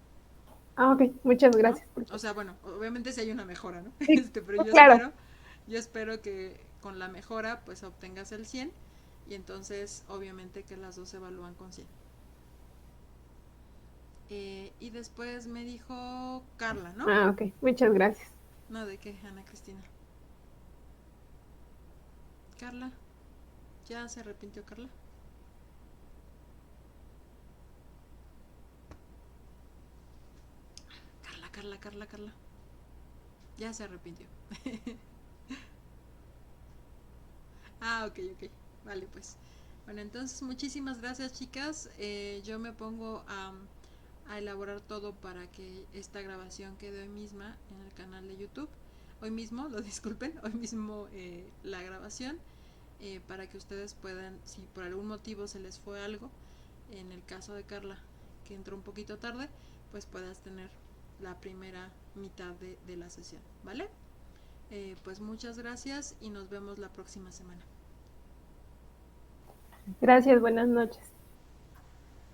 Ah, ok, muchas ¿no? gracias, O profesor. sea, bueno, obviamente si hay una mejora, ¿no? Sí, Pero claro. yo espero que con la mejora pues obtengas el 100 y entonces obviamente que las dos se evalúan con 100. Y después me dijo Carla, ¿no? Ah, ok, muchas gracias. No, ¿de qué, Ana Cristina? Carla, ¿ya se arrepintió Carla? Carla. Ya se arrepintió. Ok. Vale, pues. Bueno, entonces muchísimas gracias, chicas. Yo me pongo a elaborar todo para que esta grabación quede hoy misma en el canal de YouTube. Hoy mismo, lo disculpen, hoy mismo la grabación, para que ustedes puedan, si por algún motivo se les fue algo, en el caso de Carla, que entró un poquito tarde, pues puedas tener la primera mitad de la sesión, ¿vale? Pues muchas gracias y nos vemos la próxima semana. Gracias, buenas noches.